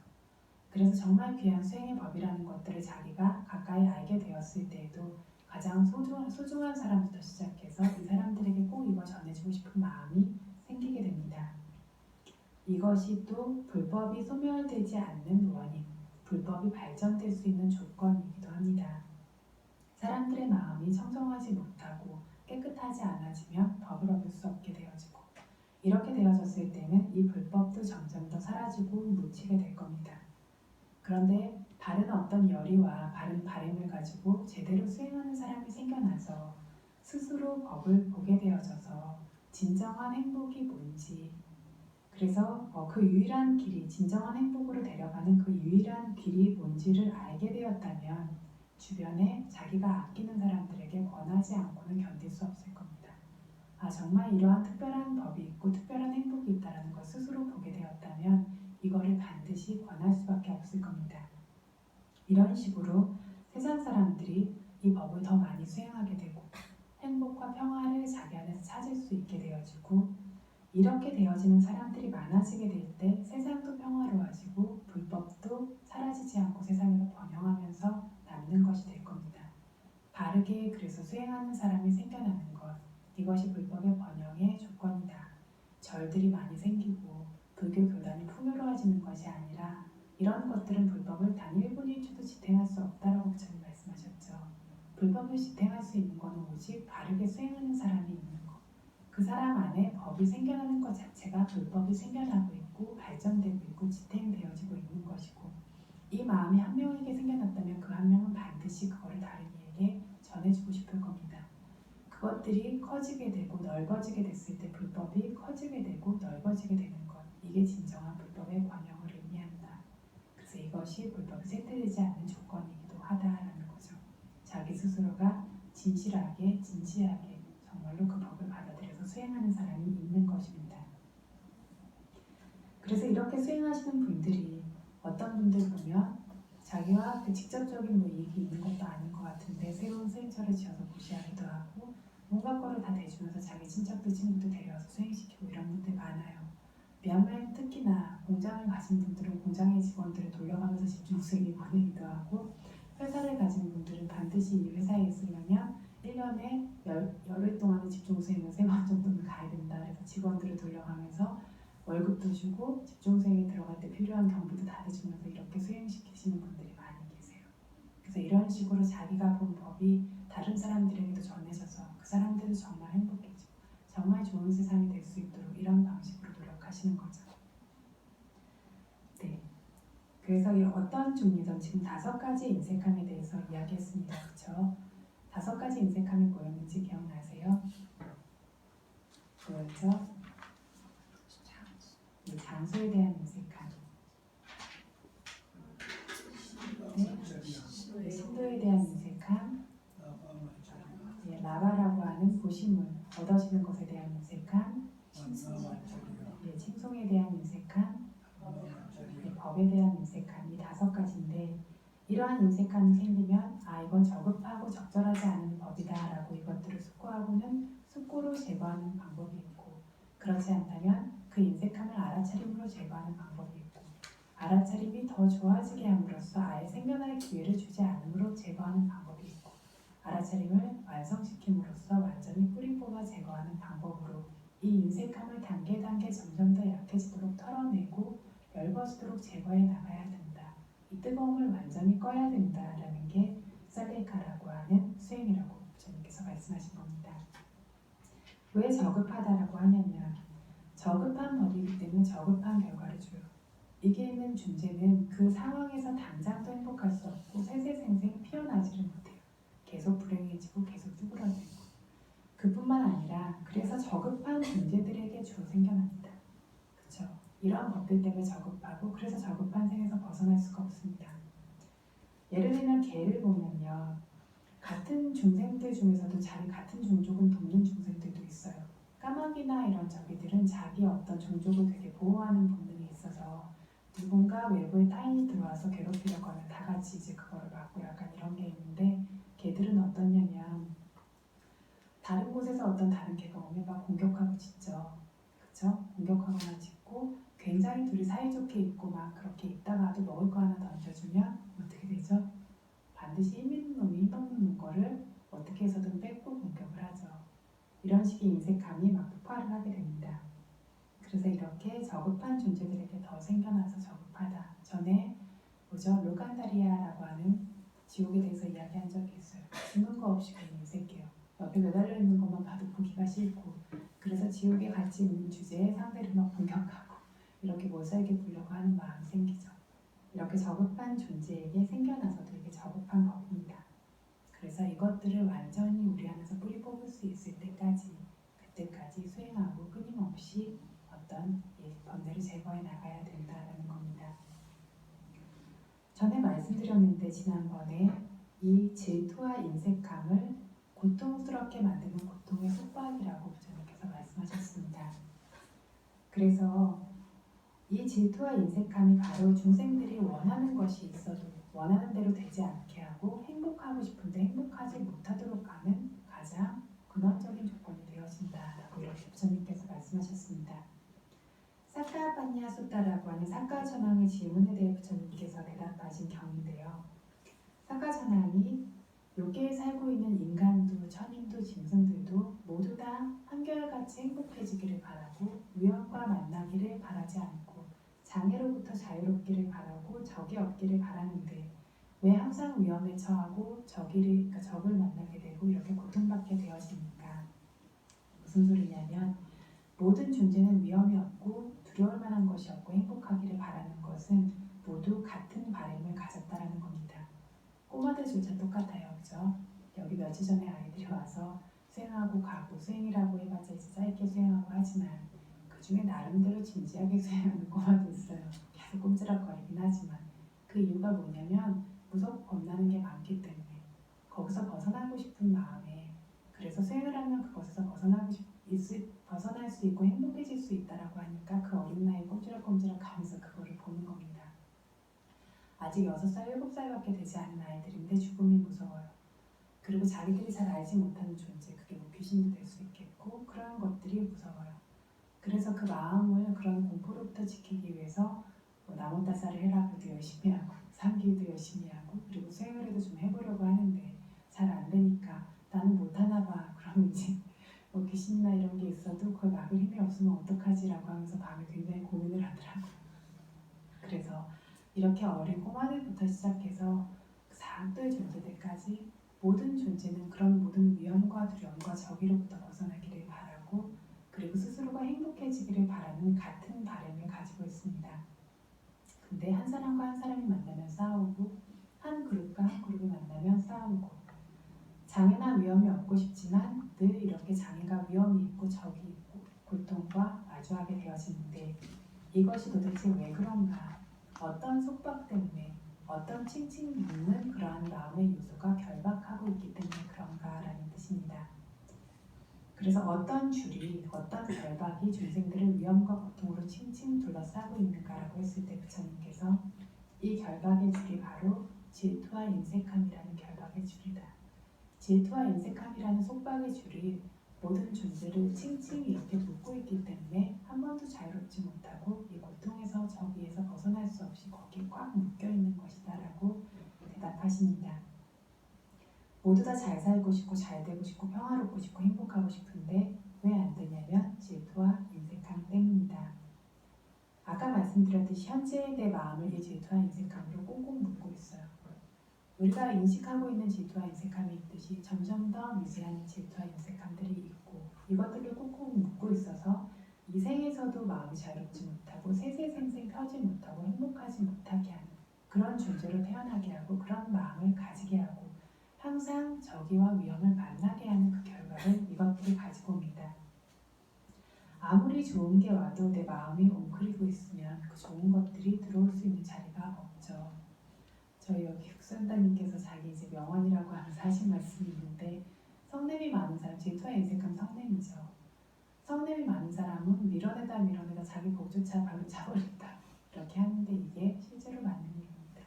[SPEAKER 2] 그래서 정말 귀한 수행의 법이라는 것들을 자기가 가까이 알게 되었을 때에도 가장 소중한 사람부터 시작해서 이 사람들에게 꼭 이걸 전해주고 싶은 마음이 생기게 됩니다. 이것이 또 불법이 소멸되지 않는 원인, 불법이 발전될 수 있는 조건이기도 합니다. 사람들의 마음이 청정하지 못하고 깨끗하지 않아지면 법을 얻을 수 없게 되어지고 되어졌을 때는 이 불법도 점점 더 사라지고 묻히게 될 겁니다. 그런데 바른 어떤 열의와 바른 바램을 가지고 제대로 수행하는 사람이 생겨나서 스스로 법을 보게 되어져서 진정한 행복이 뭔지, 그래서 그 유일한 길이, 진정한 행복으로 데려가는 그 유일한 길이 뭔지를 알게 되었다면 주변에 자기가 아끼는 사람들에게 권하지 않고는 견딜 수 없을 겁니다. 정말 이러한 특별한 법이 있고 특별한 행복이 있다는 걸 스스로 보게 되었다면 이거를 반드시 권할 수밖에 없을 겁니다. 이런 식으로 세상 사람들이 이 법을 더 많이 수행하게 되고 행복과 평화를 자기 안에서 찾을 수 있게 되어지고, 이렇게 되어지는 사람들이 많아지게 될 때 세상도 평화로워지고 불법도 사라지지 않고 세상에서 번영하면서 남는 것이 될 겁니다. 바르게 그래서 수행하는 사람이 생겨나는 것, 이것이 불법의 번영의 조건이다. 절들이 많이 생기고 불교 교단이 풍요로워지는 것이 아니라 이런 것들은 불법을 단 1분 1초도 지탱할 수 없다라고 부처님 말씀하셨죠. 불법을 지탱할 수 있는 것은 오직 바르게 수행하는 사람이 있는 것. 그 사람 안에 법이 생겨나는 것 자체가 불법이 생겨나고 있고 발전되고 있고 지탱되어지고 있는 것이고, 이 마음이 한 명에게 생겨났다면 그 한 명은 반드시 그거를 다른 이에게 전해주고 싶을 겁니다. 그것들이 커지게 되고 넓어지게 됐을 때 불법이 커지게 되고 넓어지게 되는 것, 이게 진정한 불법의 번영을 의미한다. 그래서 이것이 불법이 쇠퇴되지 않는 조건이기도 하다라는 거죠. 자기 스스로가 진실하게 진지하게 정말로 그 법을 받아들여서 수행하는 사람이 있는 것입니다. 그래서 이렇게 수행하시는 분들이 어떤 분들 보면 자기와 그 직접적인 이익이 있는 것도 아닌 것 같은데 새로운 수행처를 지어서 무시하기도 하고 온갖 거를 다 대주면서 자기 친척들 친구들 데려와서 수행시키고 이런 분들 많아요. 미얀마에 특히나 공장을 가진 분들은 공장의 직원들을 돌려가면서 집중수행이 보내기도 하고, 회사를 가진 분들은 반드시 이 회사에 있으려면 1년에 열흘 동안의 집중수행을 3번 정도는 가야 된다. 그래서 직원들을 돌려가면서 월급도 주고 집중수행에 들어갈 때 필요한 경비도 다 대주면서 이렇게 수행시키시는 분들이 많이 계세요. 그래서 이런 식으로 자기가 본 법이 다른 사람들에게도 전해져서 그 사람들도 정말 행복해지고 정말 좋은 세상이 될 수 있도록 이런 방식으로 노력하시는 거죠. 네. 그래서 이 어떤 종류든 지금 5가지 인색함에 대해서 이야기했습니다. 그렇죠? 5가지 인색함이 뭐였는지 기억나세요? 뭐였죠? 장소에 대한 인색함, 네, 신도에 대한 인색함, 라바라고 하는 보시물, 얻어지는 것에 대한 인색함, 칭송에 대한 인색함, 법에 대한 인색함, 이 5가지인데 이러한 인색함이 생기면 이건 저급하고 적절하지 않은 법이다 라고 이것들을 숙고하고는 숙고로 제거하는 방법이 있고, 그렇지 않다면 그 인색함을 알아차림으로 제거하는 방법이 있고, 알아차림이 더 좋아지게 함으로써 아예 생겨날 기회를 주지 않음으로 제거하는 방법이 있고, 알아차림을 완성시킴으로써 완전히 뿌리 뽑아 제거하는 방법으로 이 인색함을 단계 점점 더 약해지도록 털어내고 넓어지도록 제거해 나가야 된다. 이 뜨거움을 완전히 꺼야 된다라는 게 살레카라고 하는 수행이라고 부처님께서 말씀하신 겁니다. 왜 저급하다라고 하냐면 저급한 법이기 때문에 저급한 결과를 줘요. 이게 있는 존재는 그 상황에서 당장도 행복할 수 없고 세세생생 피어나지를 못해요. 계속 불행해지고 계속 쭈그러들고. 그뿐만 아니라 그래서 저급한 존재들에게 주로 생겨납니다. 그렇죠? 이러한 법들 때문에 저급하고 그래서 저급한 생에서 벗어날 수가 없습니다. 예를 들면 개를 보면요. 같은 중생들 중에서도 자기 같은 종족은 돕는 중생들도 있어요. 까마귀나 이런 저기들은 자기 어떤 종족을 되게 보호하는 본능이 있어서 누군가 외부의 타인이 들어와서 괴롭히려고 하면 다 같이 이제 그거를 막고 약간 이런 게 있는데, 개들은 어떠냐면 다른 곳에서 어떤 다른 개가 오면 막 공격하고 짖죠. 그쵸? 공격하거나 짖고 굉장히 둘이 사이좋게 있고 막 그렇게 있다가도 먹을 거 하나 던져주면 어떻게 되죠? 반드시 힘 있는 놈이 힘없는 거를 어떻게 해서든 뺏고 공격을 하죠. 이런 식의 인색감이 막 폭발을 하게 됩니다. 그래서 이렇게 저급한 존재들에게 더 생겨나서 저급하다. 전에 루간다리아라고 하는 지옥에 대해서 이야기한 적이 있어요. 주는 거 없이 괜히 인색해요. 옆에 매달려 있는 것만 봐도 보기가 싫고, 그래서 지옥에 같이 있는 주제에 상대를 막 공격하고 이렇게 못 살게 굴려고 하는 마음이 생기죠. 이렇게 저급한 존재에게 생겨나서도 이게 저급한 법입니다. 그래서 이것들을 완전히 우리 안에서 뿌리 뽑을 수 있을 때까지 그때까지 수행하고 끊임없이 어떤 이 번뇌를 제거해 나가야 된다는 겁니다. 전에 말씀드렸는데 지난번에 이 질투와 인색함을 고통스럽게 만드는 고통의 속박이라고 부처님께서 말씀하셨습니다. 그래서 이 질투와 인색함이 바로 중생들이 원하는 것이 있어도 원하는 대로 되지 않게 하고 행복하고 싶은데 행복하지 못하도록 하는 가장 근원적인 조건이 되어진다라고 이렇게 부처님께서 말씀하셨습니다. 사카반야 수타라고 하는 사카천왕의 질문에 대해 부처님께서 대답하신 경인데요. 사카천왕이 요계에 살고 있는 인간도 천인도 짐승들도 모두 다 한결같이 행복해지기를 바라고 위험과 만나기를 바라지 않고 장애로부터 자유롭기를 바라고 적이 없기를 바라는데 왜 항상 위험에 처하고 적을 만나게 되고 이렇게 고통받게 되어집니까? 무슨 소리냐면 모든 존재는 위험이 없고 두려울 만한 것이 없고 행복하기를 바라는 것은 모두 같은 바람을 가졌다라는 겁니다. 꼬마들조차 똑같아요. 그죠? 여기 며칠 전에 아이들이 와서 수행하고 가고 수행이라고 해봤자 이제 짧게 수행하고 하지만 그 중에 나름대로 진지하게 수행하는 꼬마도 있어요. 계속 꼼지락거리긴 하지만 그 이유가 뭐냐면 무섭고 겁나는 게 많기 때문에 거기서 벗어나고 싶은 마음에 그래서 수행을 하면 그것에서 벗어날 수 있고 행복해질 수 있다라고 하니까 그 어린 나이에 꼼지락꼼지락 가면서 그거를 보는 겁니다. 아직 6살, 7살밖에 되지 않은 아이들인데 죽음이 무서워요. 그리고 자기들이 잘 알지 못하는 존재, 그게 뭐 귀신도 될 수 있겠고 그런 것들이 무서워요. 그래서 그 마음을 그런 공포로부터 지키기 위해서 뭐 나무다사를 해라고도 열심히 하고 삼기도 열심히 하고 그리고 수행을 해도 좀 해보려고 하는데 잘 안 되니까 나는 못하나 봐. 그럼 이제 뭐 귀신이나 이런 게 있어도 그걸 막을 힘이 없으면 어떡하지라고 하면서 밤에 굉장히 고민을 하더라고요. 그래서 이렇게 어린 꼬마들부터 시작해서 사악도의 존재들까지 모든 존재는 그런 모든 위험과 두려움과 저기로부터 벗어나기를 바라고 그리고 스스로가 행복해지기를 바라는 같은 바람을 가지고 있습니다. 근데 한 사람과 한 사람이 만나면 싸우고 한 그룹과 한 그룹이 만나면 싸우고 장애나 위험이 없고 싶지만 늘 이렇게 장애가 위험이 있고 적이 있고 고통과 마주하게 되어지는데 이것이 도대체 왜 그런가? 어떤 속박 때문에 어떤 칭칭 묻는 그러한 마음의 요소가 결박하고 있기 때문에 그런가라는 뜻입니다. 그래서 어떤 줄이 어떤 결박이 중생들을 위험과 고통으로 칭칭 둘러싸고 있는가라고 했을 때 부처님께서 이 결박의 줄이 바로 질투와 인색함이라는 결박의 줄이다. 질투와 인색함이라는 속박의 줄이 모든 존재를 칭칭 이렇게 묶고 있기 때문에 한 번도 자유롭지 못하고 이 고통에서 저기에서 벗어날 수 없이 거기에 꽉 묶여있는 것이다 라고 대답하십니다. 모두 다 잘 살고 싶고 잘 되고 싶고 평화롭고 싶고 행복하고 싶은데 왜 안 되냐면 질투와 인색함 때문이다. 아까 말씀드렸듯이 현재의 내 마음을 이 질투와 인색함으로 꽁꽁 묶고 있어요. 우리가 인식하고 있는 질투와 인색함이 있듯이 점점 더 미세한 질투와 인색함들이 있고 이것들을 꾹꾹 묶고 있어서 이 생에서도 마음이 자유롭지 못하고 세세생생 펴지 못하고 행복하지 못하게 하는 그런 존재로 태어나게 하고 그런 마음을 가지게 하고 항상 저기와 위험을 만나게 하는 그 결과를 이것들이 가지고 옵니다. 아무리 좋은 게 와도 내 마음이 웅크리고 있으면 그 좋은 것들이 들어올 수 있는 자리가 없죠. 저희 여기 흑선다님께서 자기 이제 명언이라고 하면서 하신 말씀이 있는데 성냄이 많은 사람, 질투와 인색함 성냄이죠. 성냄이 많은 사람은 밀어내다 자기 복조차 바로 차버린다 이렇게 하는데 이게 실제로 맞는 얘기입니다.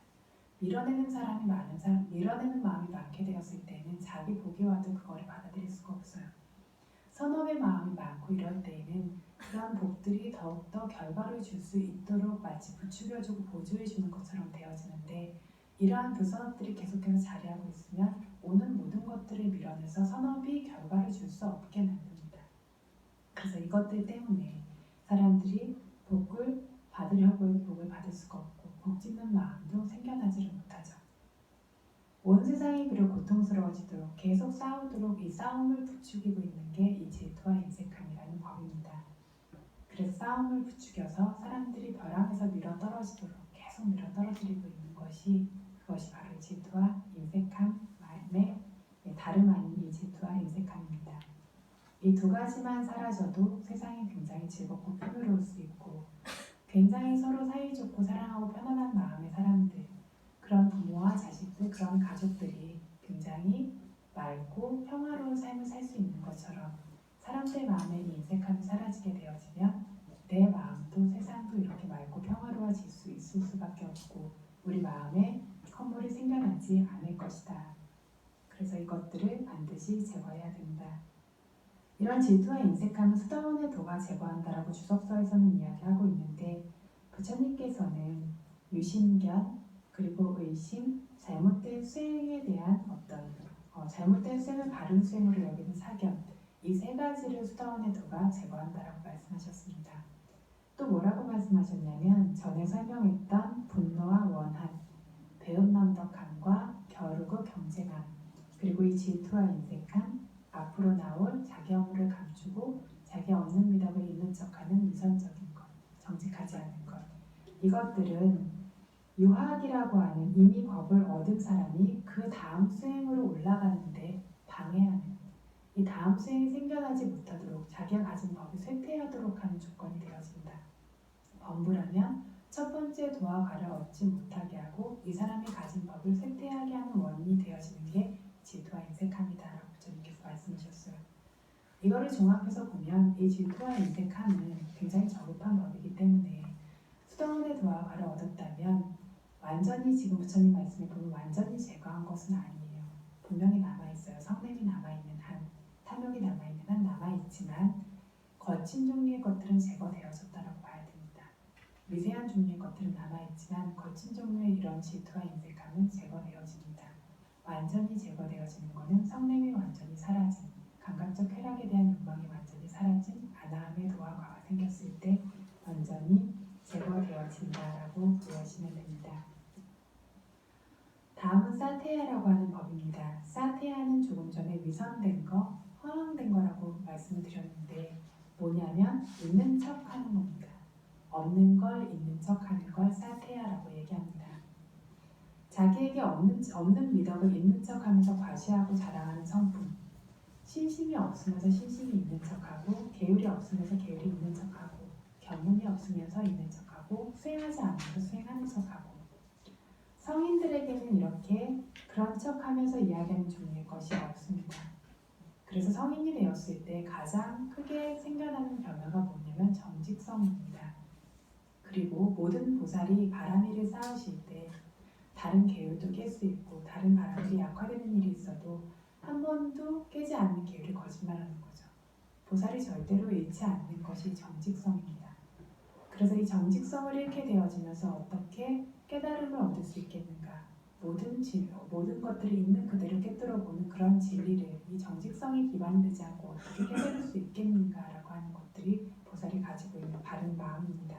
[SPEAKER 2] 밀어내는 마음이 많게 되었을 때는 자기 복이 와도 그거를 받아들일 수가 없어요. 선업의 마음이 많고 이럴 때에는 그런 복들이 더욱더 결과를 줄 수 있도록 마치 부추겨주고 보조해주는 것처럼 되어지는데 이러한 부선업들이 계속해서 자리하고 있으면 오는 모든 것들을 밀어내서 선업이 결과를 줄 수 없게 만듭니다. 그래서 이것들 때문에 사람들이 복을 받으려고 해도 복을 받을 수가 없고 복 짓는 마음도 생겨나지를 못하죠. 온 세상이 그리고 고통스러워지도록 계속 싸우도록 이 싸움을 부추기고 있는 게 이 질투와 인색함이라는 법입니다. 그래서 싸움을 부추겨서 사람들이 벼랑에서 밀어 떨어지도록 계속 밀어 떨어뜨리고 있는 것이 그것이 바로 이 질투와 인색함의 다름 아닌 이 질투와 인색함입니다. 이 두 가지만 사라져도 세상이 굉장히 즐겁고 풍요로울 수 있고 굉장히 서로 사이좋고 사랑하고 편안한 마음의 사람들, 그런 부모와 자식들, 그런 가족들이 굉장히 맑고 평화로운 삶을 살 수 있는 것처럼 사람들 마음에 이 인색함이 사라지게 되어지면 내 마음도 세상도 이렇게 맑고 평화로워질 수 있을 수밖에 없고 우리 마음에 허물이 생겨나지 않을 것이다. 그래서 이것들을 반드시 제거해야 된다. 이런 질투와 인색함은 수다원의 도가 제거한다라고 주석서에서는 이야기하고 있는데 부처님께서는 유심견 그리고 의심, 잘못된 수행에 대한 잘못된 수행을 바른 수행으로 여기는 사견, 이 세 가지를 수다원의 도가 제거한다라고 말씀하셨습니다. 또 뭐라고 말씀하셨냐면 전에 설명했던 분노와 원한, 배은망덕함과 겨루고 경쟁함, 그리고 이 질투와 인색함, 앞으로 나올 자기 허물을 감추고 자기 없는 미덕을 있는 척하는 위선적인 것, 정직하지 않은 것, 이것들은 유학이라고 하는 이미 법을 얻은 사람이 그 다음 수행으로 올라가는데 방해하는, 이 다음 수행이 생겨나지 못하도록 자기가 가진 법이 쇠퇴하도록 하는 조건이 되어진다. 범부라면 첫 번째 도와 과를 얻지 못하게 하고 이 사람이 가진 법을 쇠퇴하게 하는 원인이 되어지는 게 질투와 인색함이다라고 부처님께서 말씀하셨어요. 이거를 종합해서 보면 이 질투와 인색함은 굉장히 저급한 법이기 때문에 수다원의 도와 과를 얻었다면 완전히 지금 부처님 말씀에 보면 완전히 제거한 것은 아니에요. 분명히 남아있어요. 성냄이 남아있는 한, 탐욕이 남아있는 한 남아있지만 거친 종류의 것들은 제거되어졌다라고 봐야 됩니다. 미세한 종류의 것들은 남아있지만 거친 종류의 이런 질투와 인색함은 제거되어집니다. 완전히 제거되어지는 것은 성냄이 완전히 사라진, 감각적 쾌락에 대한 욕망이 완전히 사라진 안함의 도와 과가 생겼을 때 완전히 제거되어진다라고 이해하시면 됩니다. 다음은 사테야라고 하는 법입니다. 사테야는 조금 전에 위선된 거, 허황된 거라고 말씀을 드렸는데 뭐냐면 있는 척 하는 겁니다. 없는 걸 있는 척 하는 걸 사테야라고 얘기합니다. 자기에게 없는 미덕을 있는 척 하면서 과시하고 자랑하는 성품, 신심이 없으면서 신심이 있는 척하고 계율이 없으면서 계율이 있는 척하고 견문이 없으면서 있는 척하고 수행하지 않으면서 수행하는 척하고 성인들에게는 이렇게 그런 척하면서 이야기하는 종류의 것이 없습니다. 그래서 성인이 되었을 때 가장 크게 생겨나는 변화가 뭐냐면 정직성입니다. 그리고 모든 보살이 바람일을 쌓으실 때 다른 계율도 깰 수 있고 다른 바람들이 약화되는 일이 있어도 한 번도 깨지 않는 계율이 거짓말하는 거죠. 보살이 절대로 잃지 않는 것이 정직성입니다. 그래서 이 정직성을 잃게 되어지면서 어떻게 깨달음을 얻을 수 있겠는가? 모든 것들이 있는 그대로 깨뜨려보는 그런 진리를 이 정직성이 기반되지 않고 어떻게 깨달을 수 있겠는가라고 하는 것들이 보살이 가지고 있는 바른 마음입니다.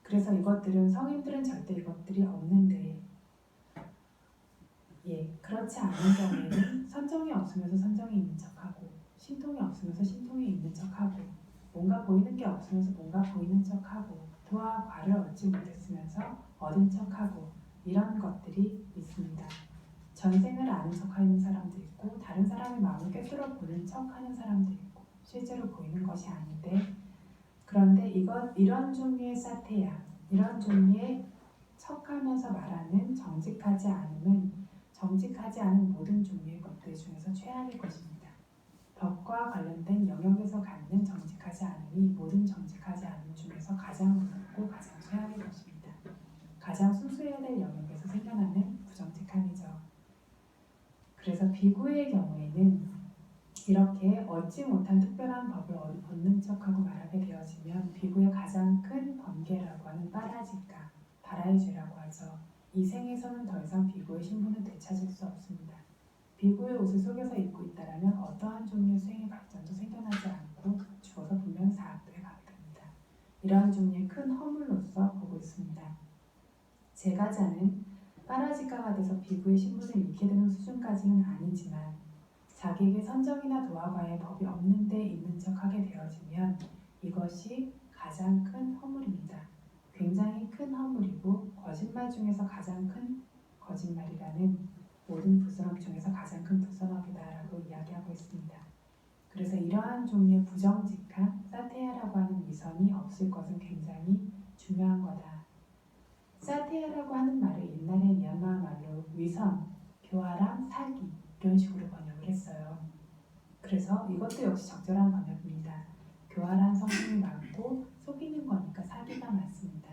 [SPEAKER 2] 그래서 이것들은 성인들은 절대 이것들이 없는데 그렇지 않은 경우에는 선정이 없으면서 선정이 있는 척하고 신통이 없으면서 신통이 있는 척하고 뭔가 보이는 게 없으면서 뭔가 보이는 척하고 도와 과를 얻지 못했으면서 얻은 척하고 이런 것들이 있습니다. 전생을 아는 척하는 사람도 있고 다른 사람의 마음을 꿰뚫어 보는 척하는 사람도 있고 실제로 보이는 것이 아닌데 그런데 이런 종류의 사테야, 이런 종류의 척하면서 말하는 정직하지 않음은 정직하지 않은 모든 종류의 것들 중에서 최악의 것입니다. 법과 관련된 영역에서 갖는 정직하지 않음이 모든 정직하지 않음 중에서 가장 무섭고 가장 최악의 것입니다. 가장 순수해야 될 영역에서 생겨나는 부정직함이죠. 그래서 비구의 경우에는 이렇게 얻지 못한 특별한 법을 얻는 척하고 말하게 되어지면 비구의 가장 큰 번개라고 하는 빠라지가 바라의 죄라고 하죠. 이 생에서는 더 이상 비구의 신분을 되찾을 수 없습니다. 비구의 옷을 속여서 입고 있다면 어떠한 종류의 수행의 발전도 생겨나지 않고 죽어서 분명히 사악도에 가게 됩니다. 이러한 종류의 큰 허물로서 보고 있습니다. 제가자는 빠라지가가 돼서 비구의 신분을 잃게 되는 수준까지는 아니지만 자기에게 선정이나 도화과의 법이 없는데 있는 척하게 되어지면 이것이 가장 큰 허물입니다. 굉장히 큰 허물이고 거짓말 중에서 가장 큰 거짓말이라는 모든 부스럼 중에서 가장 큰 부스럼이다라고 이야기하고 있습니다. 그래서 이러한 종류의 부정직한 사테야라고 하는 위선이 없을 것은 굉장히 중요한 거다. 사테야라고 하는 말을 옛날에 미얀마 말로 위선, 교활함, 사기 이런 식으로 번역을 했어요. 그래서 이것도 역시 적절한 번역입니다. 교활한 성품이 많고 속이는 거니까 사기가 맞습니다.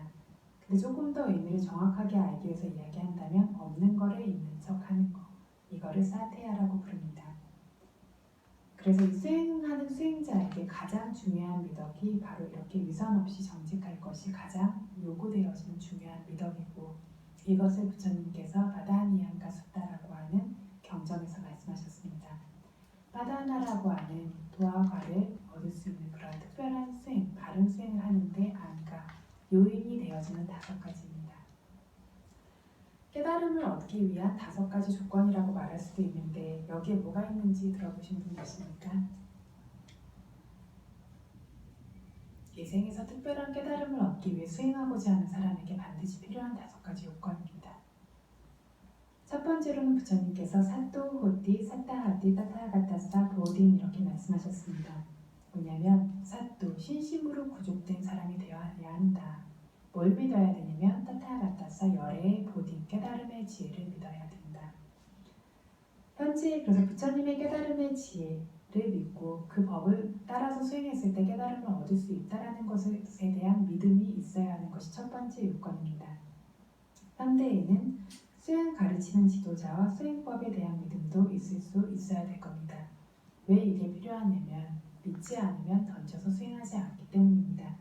[SPEAKER 2] 근데 조금 더 의미를 정확하게 알기 위해서 이야기한다면 없는 거를 있는 척하는 거, 이거를 사테야라고 부릅니다. 그래서 이 수행하는 수행자에게 가장 중요한 미덕이 바로 이렇게 위선 없이 정직할 것이 가장 요구되어지는 중요한 미덕이고, 이것을 부처님께서 바다니안가 숫다라고 하는 경전에서 말씀하셨습니다. 바다나라고 하는 도화과를 얻을 수 있는 그런 특별한 수행, 바른 수행을 하는데 안가, 요인이 되어지는 5가지입니다. 깨달음을 얻기 위한 5가지 조건이라고 말할 수도 있는데 여기에 뭐가 있는지 들어보신 분 계십니까? 이 생에서 특별한 깨달음을 얻기 위해 수행하고자 하는 사람에게 반드시 필요한 5가지 요건입니다. 첫 번째로는 부처님께서 사또, 호띠, 사타하띠, 타타가타사, 보딘 이렇게 말씀하셨습니다. 뭐냐면 사또, 신심으로 구족된 사람이 되어야 한다. 뭘 믿어야 되냐면 타타가타사, 열의 보딘, 깨달음의 지혜를 믿어야 된다. 현재 그래서 부처님의 깨달음의 지혜를 믿고 그 법을 따라서 수행했을 때 깨달음을 얻을 수 있다는 것에 대한 믿음이 있어야 하는 것이 첫 번째 요건입니다. 현대에는 수행 가르치는 지도자와 수행법에 대한 믿음도 있을 수 있어야 될 겁니다. 왜 이게 필요하냐면 믿지 않으면 던져서 수행하지 않기 때문입니다.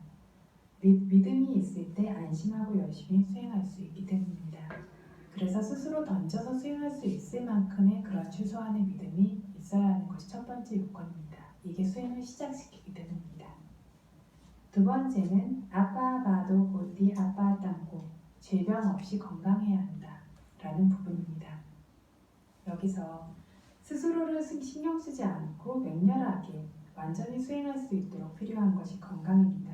[SPEAKER 2] 믿음이 있을 때 안심하고 열심히 수행할 수 있기 때문입니다. 그래서 스스로 던져서 수행할 수 있을 만큼의 그런 최소한의 믿음이 있어야 하는 것이 첫 번째 요건입니다. 이게 수행을 시작시키기 때문입니다. 두 번째는 아빠 바도 고디 아빠 땅고, 질병 없이 건강해야 한다 라는 부분입니다. 여기서 스스로를 신경 쓰지 않고 맹렬하게 완전히 수행할 수 있도록 필요한 것이 건강입니다.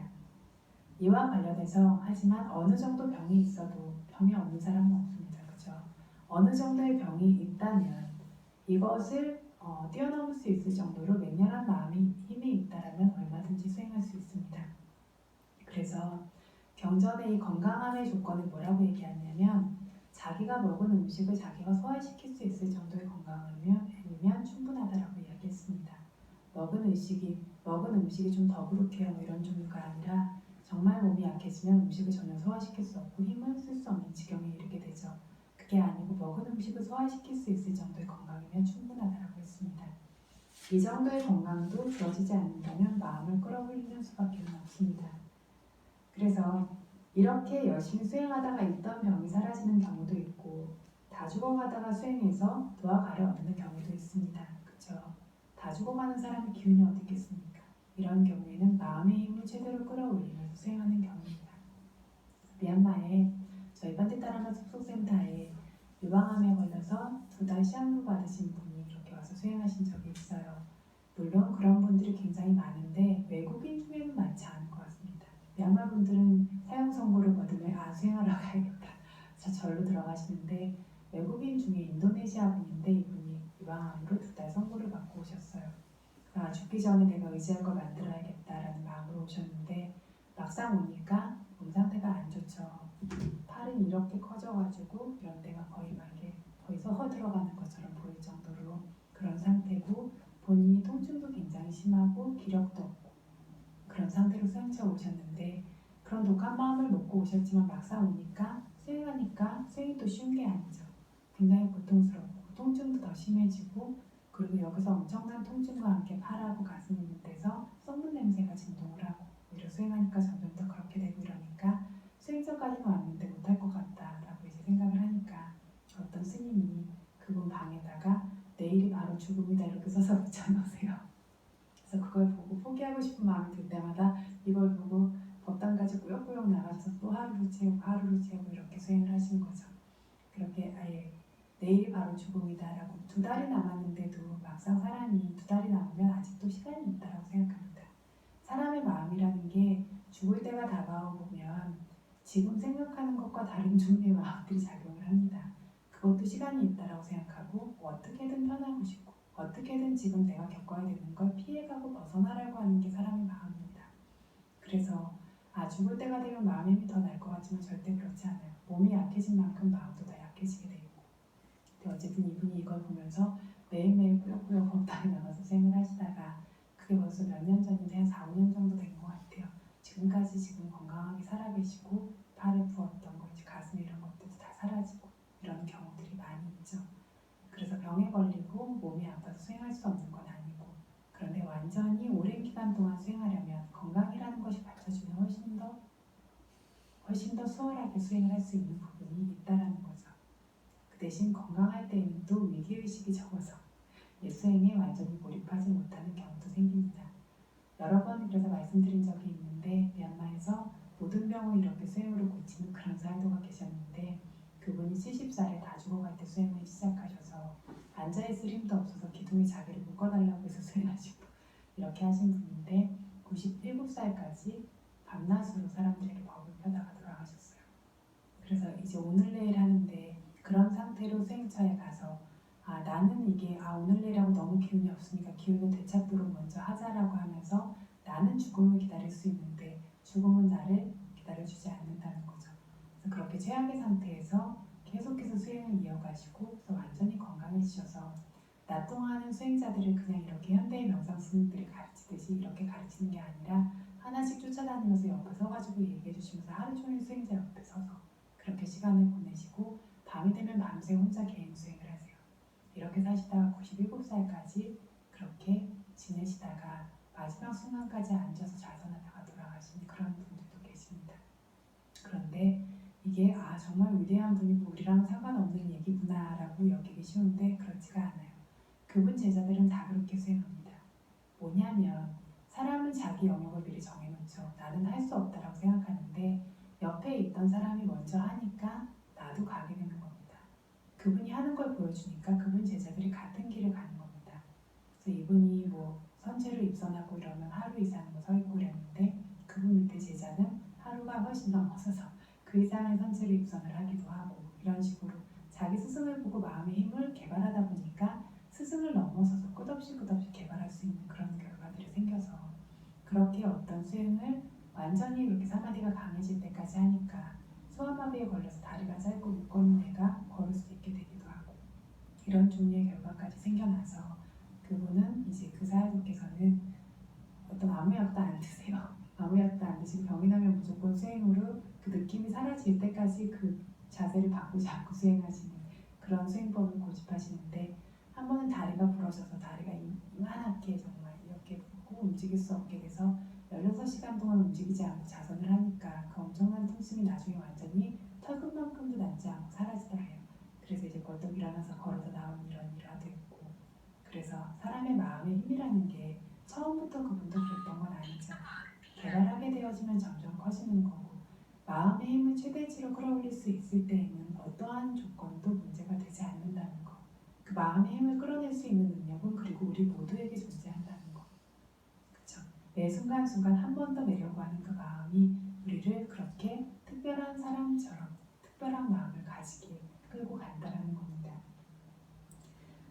[SPEAKER 2] 이와 관련해서 하지만 어느 정도 병이 있어도 병이 없는 사람은 없습니다. 그렇죠? 어느 정도의 병이 있다면 이것을 뛰어넘을 수 있을 정도로 맹렬한 마음이 힘이 있다면 얼마든지 수행할 수 있습니다. 그래서 경전의 이 건강함의 조건을 뭐라고 얘기하냐면 자기가 먹은 음식을 자기가 소화시킬 수 있을 정도의 건강이면 충분하다라고 이야기했습니다. 먹은 음식이 좀 더부룩해요 이런 종류가 아니라 정말 몸이 약해지면 음식을 전혀 소화시킬 수 없고 힘을 쓸 수 없는 지경에 이르게 되죠. 그게 아니고 먹은 음식을 소화시킬 수 있을 정도의 건강이면 충분하다고 했습니다. 이 정도의 건강도 주어지지 않는다면 마음을 끌어올리는 수밖에 없습니다. 그래서 이렇게 열심히 수행하다가 있던 병이 사라지는 경우도 있고 다 죽어가다가 수행해서 도화가를 얻는 경우도 있습니다. 그렇죠? 다 죽어가는 사람의 기운이 어디 있겠습니까? 이런 경우에는 마음의 힘을 최대로 끌어올리면서 수행하는 경우입니다. 미얀마에 저희 반디타라마 숲속센터에 유방암에 걸려서 2달 시한부 받으신 분이 이렇게 와서 수행하신 적이 있어요. 물론 그런 분들이 굉장히 많은데 외국인 중에는 많지 않은 것 같습니다. 미얀마 분들은 사형 선고를 받으면 수행하러 가야겠다. 그래서 절로 들어가시는데 외국인 중에 인도네시아 분인데 이분이 유방암으로 2달 선고를 받고 오셨어요. 죽기 전에 내가 의지할 걸 만들어야겠다라는 마음으로 오셨는데 막상 오니까 몸 상태가 안 좋죠. 팔은 이렇게 커져가지고 이런 데가 거의 막 이렇게 거의 서 들어가는 것처럼 보일 정도로 그런 상태고 본인이 통증도 굉장히 심하고 기력도 없고 그런 상태로 수행차 오셨는데 그런 독한 마음을 먹고 오셨지만 막상 오니까 수행하니까 수행이 또 쉬운 게 아니죠. 굉장히 고통스럽고 통증도 더 심해지고 그리고 여기서 엄청난 통증과 함께 팔하고 가슴 있는 데서 썩는 냄새가 진동을 하고 오히려 수행하니까 점점 더 그렇게 되고 이러니까 수행자까지는 왔는데 못할 것 같다라고 이제 생각을 하니까 어떤 스님이 그분 방에다가 내일이 바로 죽음이다 이렇게 써서 붙여놓으세요. 그래서 그걸 보고 포기하고 싶은 마음이 들 때마다 이걸 보고 법당까지 꾸역꾸역 나가서 또 하루를 채우고 이렇게 수행을 하신 거죠. 그렇게 아예 내일이 바로 죽음이다라고 2달이 남았는데도 막상 사람이 2달이 남으면 아직도 시간이 있다라고 생각합니다. 사람의 마음이라는 죽을 때가 다가오면 지금 생각하는 것과 다른 종류의 마음들이 작용을 합니다. 그것도 시간이 있다라고 생각하고 어떻게든 편하고 싶고 어떻게든 지금 내가 겪어야 되는 걸 피해가고 벗어나라고 하는 게 사람의 마음입니다. 그래서 죽을 때가 되면 마음의 힘이 더 날 것 같지만 절대 그렇지 않아요. 몸이 약해진 만큼 마음도 더 약해지게 되고, 근데 어쨌든 이분이 이걸 보면서 매일매일 꾸역꾸역 법당에 나가서 수행을 하시다가 그게 벌써 몇 년 전인데 한 4, 5년 정도 된 것 같아요. 지금까지 지금 건강하게 살아계시고 팔에 부었던 거, 이제 가슴 이런 것들도 다 사라지고 이런 경우들이 많이 있죠. 그래서 병에 걸리고 몸이 아파서 수행할 수 없는 건 아니고, 그런데 완전히 오랜 기간 동안 수행하려면 건강이라는 것이 받쳐주면 훨씬 더 수월하게 수행을 할 수 있는 부분이 있다라는 거죠. 그 대신 건강할 때에는 또 위기의식이 적어서 수행에 완전히 몰입하지 못하는 경우도 생깁니다. 여러 번 그래서 말씀드린 적이 있는데, 미얀마에서 모든 병을 이렇게 수행으로 고치는 그런 사이도가 계셨는데, 그분이 70살에 다 죽어갈 때 수행을 시작하셔서 앉아있을 힘도 없어서 기둥에 자기를 묶어달라고 해서 수행하시고 이렇게 하신 분인데, 97살까지 밤낮으로 사람들에게 법을 펴다가 돌아가셨어요. 그래서 이제 오늘 내일 하는데 그런 상태로 수행처에 가서 나는 이게 오늘 내일하고 너무 기운이 없으니까 기운을 되찾도록 먼저 하자라고 하면서 나는 죽음을 기다릴 수 있는데 죽음은 나를 기다려주지 않는다는 거죠. 그래서 그렇게 최악의 상태에서 계속해서 수행을 이어가시고 그래서 완전히 건강해지셔서 낮 동안은 수행자들을 그냥 이렇게 현대의 명상 스님들이 가르치듯이 이렇게 가르치는 게 아니라 하나씩 쫓아다니면서 옆에 서가지고 얘기해 주시면서 하루 종일 수행자 옆에 서서 그렇게 시간을 보내시고 밤이 되면 밤새 혼자 개인 수행을 하세요. 이렇게 사시다가 97살까지 그렇게 지내시다가 마지막 순간까지 앉아서 좌선하다가 돌아가신 그런 분들도 계십니다. 그런데 이게 정말 위대한 분이고 우리랑 상관없는 얘기구나 라고 여기기 쉬운데 그렇지가 않아요. 그분 제자들은 다 그렇게 수행합니다. 뭐냐면 사람은 자기 영역을 미리 정해놓죠. 나는 할 수 없다라고 생각하는데 옆에 있던 사람이 먼저 하니까 나도 가게 되는 겁니다. 그분이 하는 걸 보여주니까 그분 제자들이 같은 길을 가는 겁니다. 그래서 이분이 뭐 선체로 입선하고 이러면 하루 이상 서 있고 이랬는데 그분 밑에 제자는 하루가 훨씬 넘어서서 그 이상의 선체로 입선을 하기도 하고 이런 식으로 자기 스승을 보고 마음의 힘을 개발하다 보니까 스승을 넘어서서 끝없이 개발할 수 있는 그런 결과들이 생겨서 그렇게 어떤 수행을 완전히 그렇게 사마디가 강해질 때까지 하니까 소아마비에 걸려서 다리가 짧고 못 걷는 애가 걸을 수 있게 되기도 하고 이런 종류의 결과까지 생겨나서 그분은 이제 그 사야도께서는 어떤 아무 약도 안 드세요. 아무 약도 안 드시고 병이 나면 무조건 수행으로 그 느낌이 사라질 때까지 그 자세를 바꾸지 않고 수행하시는 그런 수행법을 고집하시는데 한 번은 다리가 부러져서 다리가 이만하게 정말 이렇게 붓고 움직일 수 없게 돼서 16시간 동안 움직이지 않고 자선을 하니까 그 엄청난 통증이 나중에 완전히 털끝만큼도 남지 않고 사라지더래요. 그래서 이제 벌떡 일어나서 걸어서 나온 이런 일화도 있고 그래서 사람의 마음의 힘이라는 게 처음부터 그분도 그랬던 건 아니죠. 개발하게 되어지면 점점 커지는 거고 마음의 힘을 최대치로 끌어올릴 수 있을 때에는 어떠한 조건도 문제가 되지 않는다는 거. 그 마음의 힘을 끌어낼 수 있는 능력은 그리고 우리 모두에게 존재한다는 거. 그렇죠? 매 순간순간 한 번 더 내려고 하는 그 마음이 우리를 그렇게 특별한 사람처럼 특별한 마음을 가지게 끌고 간다는 겁니다.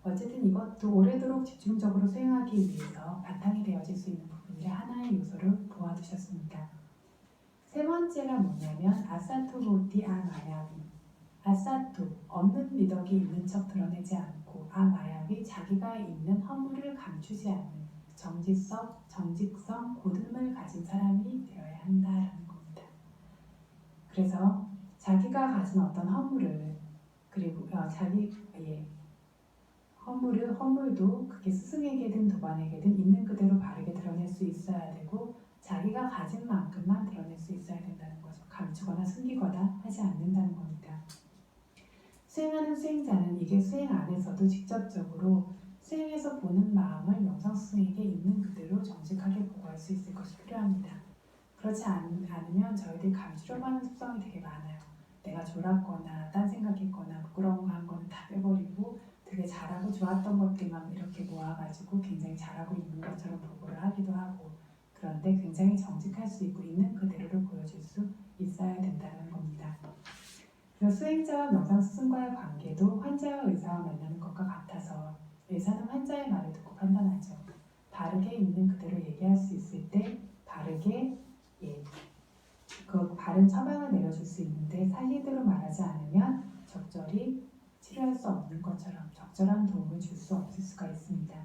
[SPEAKER 2] 어쨌든 이것도 오래도록 집중적으로 수행하기 위해서 바탕이 되어질 수 있는 부분이라 하나의 요소를 보아두셨습니다. 세 번째가 뭐냐면 아사토보티 아마야비. 아사토, 없는 미덕이 있는 척 드러내지 않고 아마야비, 자기가 있는 허물을 감추지 않는 정직성, 고듬을 가진 사람이 되어야 한다라는 겁니다. 그래서 자기가 가진 어떤 허물을 그리고 허물도 그게 스승에게든 도반에게든 있는 그대로 바르게 드러낼 수 있어야 되고 자기가 가진 만큼만 드러낼 수 있어야 된다는 거죠. 감추거나 숨기거나 하지 않는다는 겁니다. 수행하는 수행자는 이게 수행 안에서도 직접적으로 수행에서 보는 마음을 명상 스승에게 있는 그대로 정직하게 보고할 수 있을 것이 필요합니다. 그렇지 않으면 저희들 감추려고 하는 습성이 되게 많아요. 내가 졸았거나 딴 생각했거나 부끄러운 거 한 거는 다 빼버리고 되게 잘하고 좋았던 것들만 이렇게 모아가지고 굉장히 잘하고 있는 것처럼 보고를 하기도 하고 그런데 굉장히 정직할 수 있고 있는 그대로를 보여줄 수 있어야 된다는 겁니다. 그래서 수행자와 명상스승과의 관계도 환자와 의사와 만나는 것과 같아서 의사는 환자의 말을 듣고 판단하죠. 바르게 있는 그대로 얘기할 수 있을 때 바르게 그 바른 처방을 내려줄 수 있는데 사실대로 말하지 않으면 적절히 치료할 수 없는 것처럼 적절한 도움을 줄 수 없을 수가 있습니다.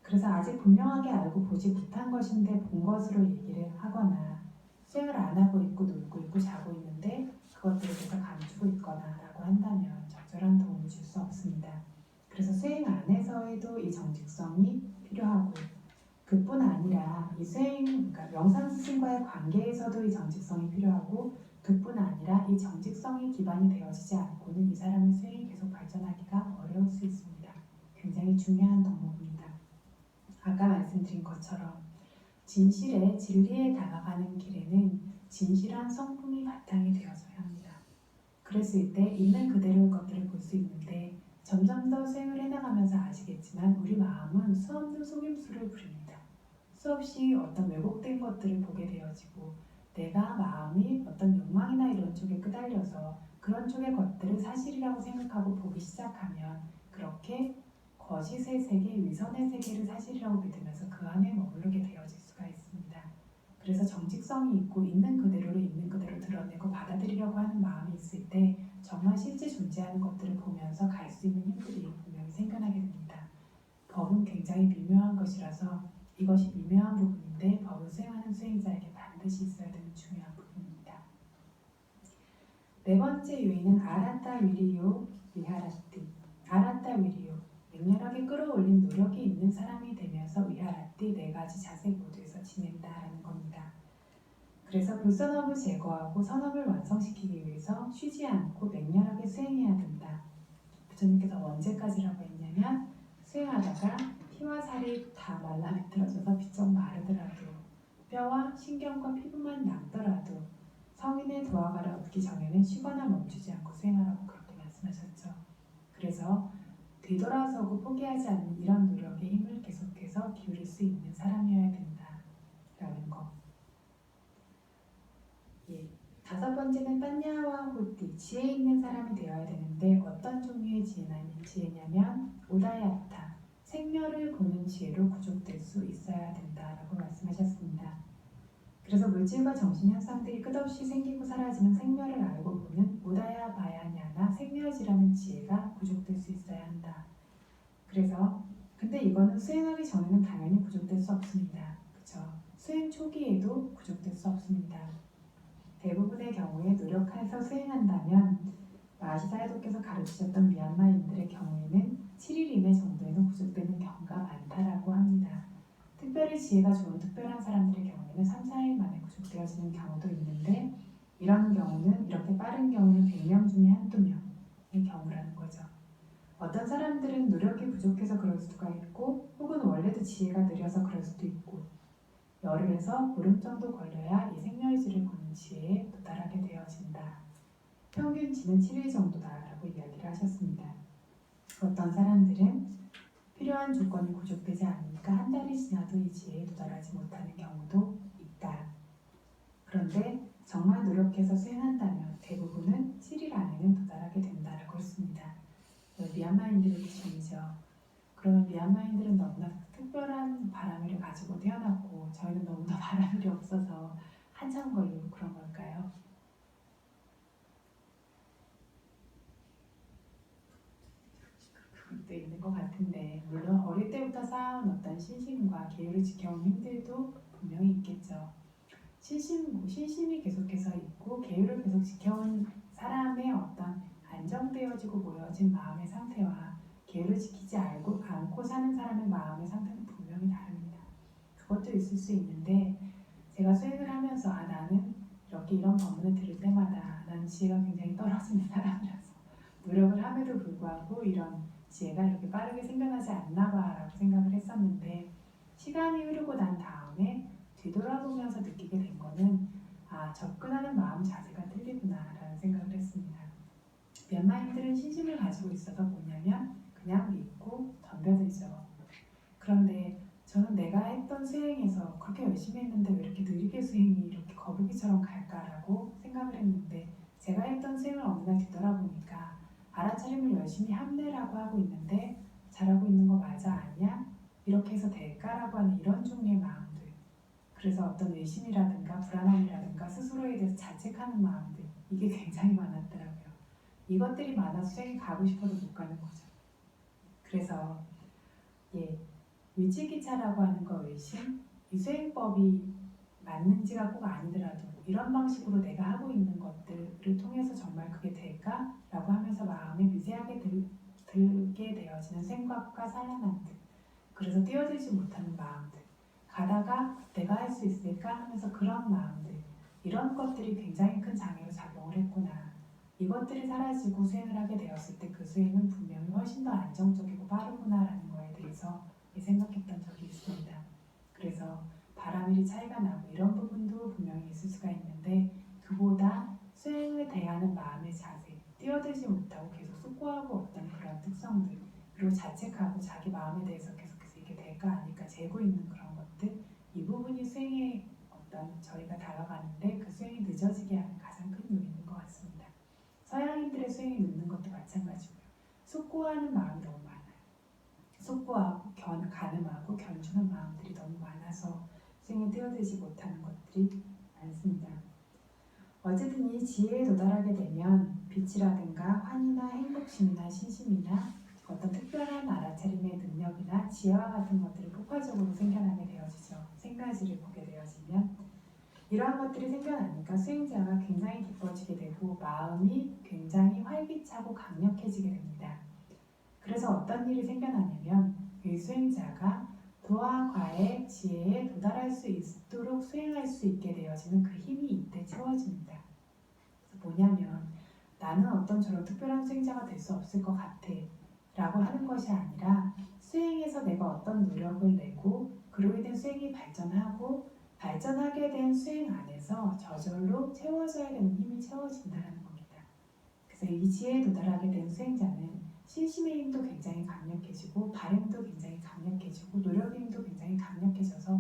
[SPEAKER 2] 그래서 아직 분명하게 알고 보지 못한 것인데 본 것으로 얘기를 하거나 수행을 안 하고 있고 놀고 있고 자고 있는데 그것들을 계속 감추고 있거나 라고 한다면 적절한 도움을 줄 수 없습니다. 그래서 수행 안에서에도 이 정직성이 필요하고 그뿐 아니라 이 수행, 그러니까 명상 스승과의 관계에서도 이 정직성이 필요하고 그뿐 아니라 이 정직성이 기반이 되어지지 않고는 이 사람의 수행이 계속 발전하기가 어려울 수 있습니다. 굉장히 중요한 덕목입니다. 아까 말씀드린 것처럼 진실에 진리에 다가가는 길에는 진실한 성품이 바탕이 되어져야 합니다. 그랬을 때 있는 그대로의 것들을 볼 수 있는데 점점 더 수행을 해나가면서 아시겠지만 우리 마음은 수없는 속임수를 부립니다. 수없이 어떤 왜곡된 것들을 보게 되어지고 내가 마음이 어떤 욕망이나 이런 쪽에 끄달려서 그런 쪽의 것들을 사실이라고 생각하고 보기 시작하면 그렇게 거짓의 세계, 위선의 세계를 사실이라고 믿으면서 그 안에 머무르게 되어질 수가 있습니다. 그래서 정직성이 있고 있는 그대로를 있는 그대로 드러내고 받아들이려고 하는 마음이 있을 때 정말 실제 존재하는 것들을 보면서 갈 수 있는 힘들이 분명히 생겨나게 됩니다. 법은 굉장히 미묘한 것이라서 이것이 미묘한 부분인데 법을 수행하는 수행자에게 반드시 있어야 되는 중요한 부분입니다. 네 번째 요인은 아라타 위리요 위하라티. 아라타 위리요, 맹렬하게 끌어올린 노력이 있는 사람이 되면서 위하라티 네 가지 자세 모두에서 지낸다라는 겁니다. 그래서 불선업을 제거하고 선업을 완성시키기 위해서 쉬지 않고 맹렬하게 수행해야 된다. 부처님께서 언제까지라고 했냐면 수행하다가 피와 살이 다 말라 비틀어져서 비쩍 마르더라도 뼈와 신경과 피부만 남더라도 성인의 도화가를 얻기 전에는 쉬거나 멈추지 않고 수행하라고 그렇게 말씀하셨죠. 그래서 뒤돌아서고 포기하지 않는 이런 노력의 힘을 계속해서 기울일 수 있는 사람이어야 된다라는 거. 다섯 번째는 빠냐와 호띠, 지혜 있는 사람이 되어야 되는데 어떤 종류의 지혜냐면 오다야타, 생멸을 보는 지혜로 구족될 수 있어야 된다라고 말씀하셨습니다. 그래서 물질과 정신 현상들이 끝없이 생기고 사라지는 생멸을 알고 보는 오다야 바야냐나 생멸지라는 지혜가 구족될 수 있어야 한다. 그래서 근데 이거는 수행하기 전에는 당연히 구족될 수 없습니다. 그렇죠? 수행 초기에도 구족될 수 없습니다. 대부분의 경우에 노력해서 수행한다면 마하시사야도께서 가르치셨던 미얀마인들의 경우에는 7일 이내 정도에는 구족되는 경우가 많다라고 합니다. 특별히 지혜가 좋은 특별한 사람들의 경우에는 3, 4일 만에 구족되어지는 경우도 있는데 이런 경우는 이렇게 빠른 경우는 100명 중에 한두 명의 경우라는 거죠. 어떤 사람들은 노력이 부족해서 그럴 수가 있고 혹은 원래도 지혜가 느려서 그럴 수도 있고 열흘에서 보름 정도 걸려야 이 생멸지를 보는 지혜에 도달하게 되어진다. 평균치는 7일 정도다라고 이야기를 하셨습니다. 어떤 사람들은 필요한 조건이 구족되지 않으니까 한 달이 지나도 이 지혜에 도달하지 못하는 경우도 있다. 그런데 정말 노력해서 수행한다면 대부분은 7일 안에는 도달하게 된다라고 했습니다. 미얀마인들의 기준이죠. 그러면 미얀마인들은 너무나 특별한 바람을 가지고 태어났고 저희는 너무나 바람이 없어서 한참 걸리고 그런 걸까요? 그것도 있는 것 같은데 물론 어릴 때부터 쌓아온 어떤 신심과 계율을 지켜온 힘들도 분명히 있겠죠. 신심이 계속해서 있고 계율을 계속 지켜온 사람의 어떤 안정되어지고 모여진 마음의 상태와 계율을 지키지 않고 사는 사람의 마음의 상태는 분명히 다릅니다. 그것도 있을 수 있는데 제가 수행을 하면서 나는 이렇게 이런 법문을 들을 때마다 나는 지혜가 굉장히 떨어지는 사람이라서 노력을 함에도 불구하고 이런 지혜가 이렇게 빠르게 생겨나지 않나 봐라고 생각을 했었는데 시간이 흐르고 난 다음에 뒤돌아보면서 느끼게 된 거는 접근하는 마음 자세가 틀리구나라는 생각을 했습니다. 미얀마인들은 신심을 가지고 있어서 뭐냐면 그냥 믿고 덤벼들죠. 그런데 저는 내가 했던 수행에서 그렇게 열심히 했는데 왜 이렇게 느리게 수행이 이렇게 거북이처럼 갈까라고 생각을 했는데 제가 했던 수행을 어느 날 뒤돌아보니까 알아차림을 열심히 함내라고 하고 있는데 잘하고 있는 거 맞아 아니야? 이렇게 해서 될까라고 하는 이런 종류의 마음들, 그래서 어떤 의심이라든가 불안함이라든가 스스로에 대해서 자책하는 마음들, 이게 굉장히 많았더라고요. 이것들이 많아 수행에 가고 싶어도 못 가는 거죠. 그래서 위치기차라고 하는 거 의심, 이 수행법이 맞는지가 꼭 아니더라도 이런 방식으로 내가 하고 있는 것들을 통해서 정말 그게 될까라고 하면서 마음에 미세하게 들게 되어지는 생각과 산란함들, 그래서 뛰어들지 못하는 마음들, 가다가 내가 할 수 있을까 하면서 그런 마음들, 이런 것들이 굉장히 큰 장애로 작용을 했구나. 이것들이 사라지고 수행을 하게 되었을 때 그 수행은 분명히 훨씬 더 안정적이고 빠르구나라는 거에 대해서 생각했던 적이 있습니다. 그래서 바람일이 차이가 나고 이런 부분도 분명히 있을 수가 있는데 그보다 수행을 대하는 마음의 자세, 뛰어들지 못하고 계속 숙고하고 어떤 그런 특성들, 그리고 자책하고 자기 마음에 대해서 계속해서 이게 될까 아닐까 재고 있는 그런 것들, 이 부분이 수행에 어떤 저희가 다가가는데 그 수행이 늦어지게 하는 가장 큰 요인인 것 같습니다. 서양인들의 수행이 늦는 것도 마찬가지고요. 숙고하는 마음이 너무 많아요. 숙고하고 가늠하고 견주는 마음들이 너무 많아서 수행에 뛰어들지 못하는 것들이 많습니다. 어쨌든 이 지혜에 도달하게 되면 빛이라든가 환희나 행복심이나 신심이나 어떤 특별한 알아차림의 능력이나 지혜와 같은 것들이 폭발적으로 생겨나게 되어지죠. 생가지를 보게 되어지면 이러한 것들이 생겨나니까 수행자가 굉장히 기뻐지게 되고 마음이 굉장히 활기차고 강력해지게 됩니다. 그래서 어떤 일이 생겨나냐면 이 수행자가 도와 과의 지혜에 도달할 수 있도록 수행할 수 있게 되어지는 그 힘이 이때 채워집니다. 그래서 뭐냐면 나는 어떤 저런 특별한 수행자가 될 수 없을 것 같아 라고 하는 것이 아니라 수행에서 내가 어떤 노력을 내고 그로 인해 수행이 발전하고 발전하게 된 수행 안에서 저절로 채워져야 되는 힘이 채워진다는 겁니다. 그래서 이 지혜에 도달하게 된 수행자는 신심의 힘도 굉장히 강력해지고 발행도 굉장히 강력해지고 노력의 힘도 굉장히 강력해져서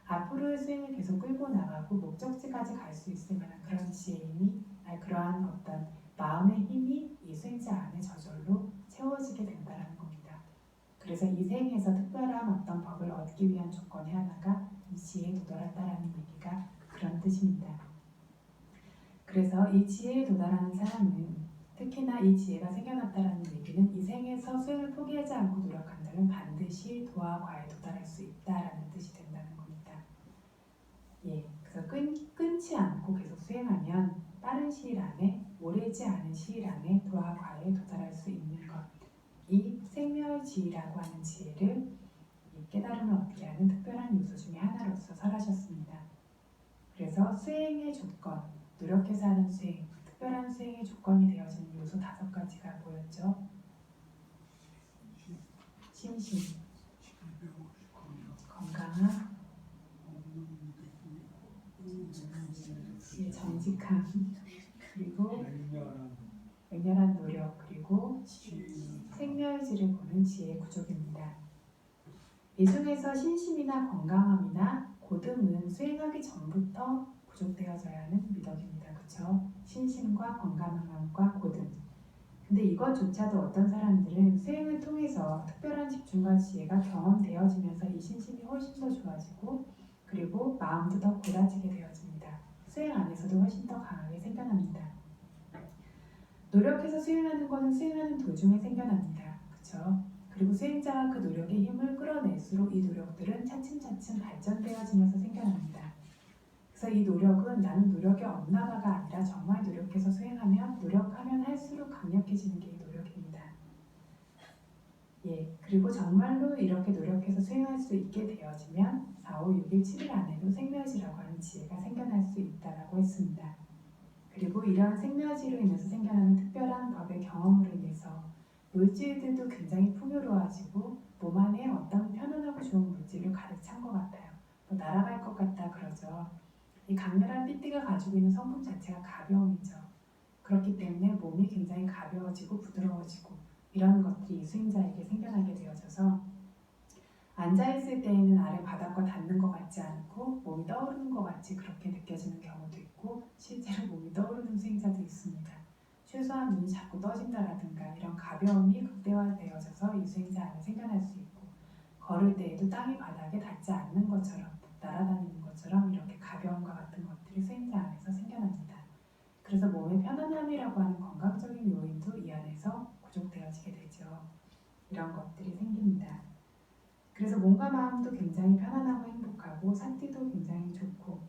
[SPEAKER 2] 앞으로의 수행을 계속 끌고 나가고 목적지까지 갈 수 있을 만한 그런 지혜의 힘이, 그러한 어떤 마음의 힘이 이 수행자 안에 저절로 채워지게 된다는 겁니다. 그래서 이 생에서 특별한 어떤 법을 얻기 위한 조건의 하나가 이 지혜에 도달한다는 얘기가 그런 뜻입니다. 그래서 이 지혜에 도달하는 사람은 특히나 이 지혜가 생겨났다는 얘기는 이 생에서 수행을 포기하지 않고 노력한다면 반드시 도와 과에 도달할 수 있다라는 뜻이 된다는 겁니다. 그래서 끊지 않고 계속 수행하면 빠른 시일 안에, 오래지 않은 시일 안에 도와 과에 도달할 수 있는 것, 이 생멸지라고 하는 지혜를 깨달음을 얻게 하는 특별한 요소 중에 하나로서 설하셨습니다. 그래서 수행의 조건, 노력해서 하는 수행, 특별한 수행의 조건이 되어지는 요소 5가지가 뭐였죠? 심심, 건강함, 정직함, 그리고 맹렬한 노력, 그리고 생멸지를 보는 지혜 구족입니다. 이 중에서 신심이나 건강함이나 고듬은 수행하기 전부터 구족되어져야 하는 미덕입니다. 그렇죠? 신심과 건강함과 고듬. 근데 이것조차도 어떤 사람들은 수행을 통해서 특별한 집중과 지혜가 경험되어지면서 이 신심이 훨씬 더 좋아지고 그리고 마음도 더 고라지게 되어집니다. 수행 안에서도 훨씬 더 강하게 생겨납니다. 노력해서 수행하는 것은 수행하는 도중에 생겨납니다. 그렇죠? 그리고 수행자가 그 노력의 힘을 끌어낼수록 이 노력들은 차츰차츰 발전되어지면서 생겨납니다. 그래서 이 노력은 나는 노력이 없나 봐가 아니라 정말 노력해서 수행하면 노력하면 할수록 강력해지는 게 이 노력입니다. 그리고 정말로 이렇게 노력해서 수행할 수 있게 되어지면 4, 5, 6일, 7일 안에도 생멸지라고 하는 지혜가 생겨날 수 있다고 했습니다. 그리고 이러한 생멸지로 인해서 생겨나는 특별한 법의 경험으로 인해서 물질들도 굉장히 풍요로워지고 몸 안에 어떤 편안하고 좋은 물질로 가득 찬 것 같아요. 뭐 날아갈 것 같다 그러죠. 이 강렬한 삐띠가 가지고 있는 성분 자체가 가벼움이죠. 그렇기 때문에 몸이 굉장히 가벼워지고 부드러워지고 이런 것들이 수행자에게 생겨나게 되어져서 앉아있을 때에는 아래 바닥과 닿는 것 같지 않고 몸이 떠오르는 것 같이 그렇게 느껴지는 경우도 있고 실제로 몸이 떠오르는 수행자도 있습니다. 최소한 눈이 자꾸 떠진다라든가 이런 가벼움이 극대화되어져서 이 수행자 안에 생겨날 수 있고 걸을 때에도 땅이 바닥에 닿지 않는 것처럼 날아다니는 것처럼 이렇게 가벼움과 같은 것들이 수행자 안에서 생겨납니다. 그래서 몸의 편안함이라고 하는 건강적인 요인도 이 안에서 구족되어지게 되죠. 이런 것들이 생깁니다. 그래서 몸과 마음도 굉장히 편안하고 행복하고 상태도 굉장히 좋고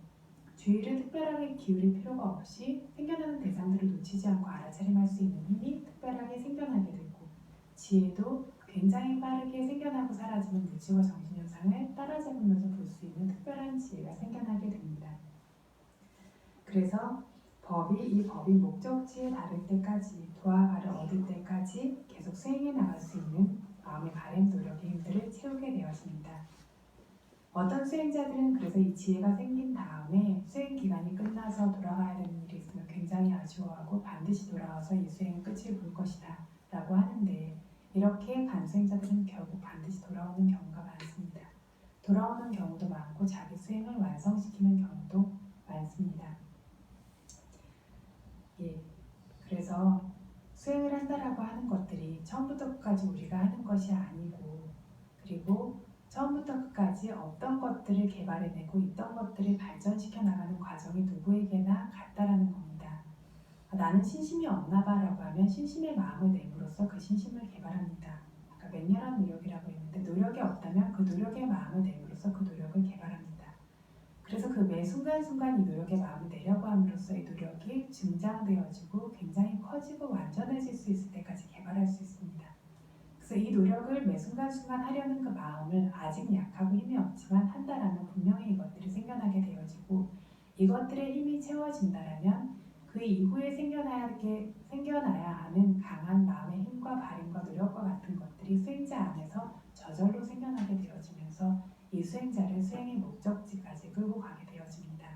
[SPEAKER 2] 주의를 특별하게 기울일 필요가 없이 생겨나는 대상들을 놓치지 않고 알아차림할 수 있는 힘이 특별하게 생겨나게 되고 지혜도 굉장히 빠르게 생겨나고 사라지는 물질과 정신현상을 따라잡으면서 볼 수 있는 특별한 지혜가 생겨나게 됩니다. 그래서 이 법이 목적지에 다를 때까지 도화가를 얻을 때까지 계속 수행해 나갈 수 있는 마음의 바램 노력의 힘들을 채우게 되어집니다. 어떤 수행자들은 그래서 이 지혜가 생긴 다음에 수행 기간이 끝나서 돌아가야 되는 일이 있으면 굉장히 아쉬워하고 반드시 돌아와서 이 수행의 끝을 볼 것이다 라고 하는데 이렇게 간 수행자들은 결국 반드시 돌아오는 경우가 많습니다. 돌아오는 경우도 많고 자기 수행을 완성시키는 경우도 많습니다. 그래서 수행을 한다라고 하는 것들이 처음부터 끝까지 우리가 하는 것이 아니고 그리고 처음부터 끝까지 어떤 것들을 개발해내고 있던 것들을 발전시켜 나가는 과정이 누구에게나 같다라는 겁니다. 나는 신심이 없나 봐라고 하면 신심의 마음을 내므로써 그 신심을 개발합니다. 아까 맹렬한 노력이라고 했는데 노력이 없다면 그 노력의 마음을 내므로써 그 노력을 개발합니다. 그래서 그 매 순간순간 이 노력의 마음을 내려고 함으로써 이 노력이 증장되어지고 굉장히 커지고 완전해질 수 있을 때까지 개발할 수 있습니다. 그래서 이 노력을 매 순간순간 하려는 그 마음을 아직 약하고 힘이 없지만 한다라면 분명히 이것들이 생겨나게 되어지고 이것들의 힘이 채워진다라면 그 이후에 생겨나야 하는 강한 마음의 힘과 바램과 노력과 같은 것들이 수행자 안에서 저절로 생겨나게 되어지면서 이 수행자를 수행의 목적지까지 끌고 가게 되어집니다.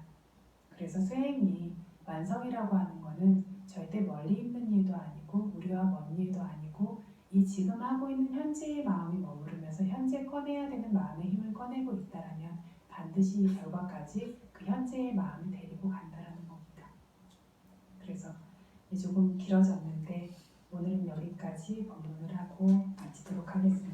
[SPEAKER 2] 그래서 수행이 완성이라고 하는 것은 절대 멀리 있는 일도 아니고 우리와 먼 일도 아니고 이 지금 하고 있는 현재의 마음이 머무르면서 현재 꺼내야 되는 마음의 힘을 꺼내고 있다라면 반드시 이 결과까지 그 현재의 마음이 데리고 간다라는 겁니다. 그래서 조금 길어졌는데 오늘은 여기까지 법문을 하고 마치도록 하겠습니다.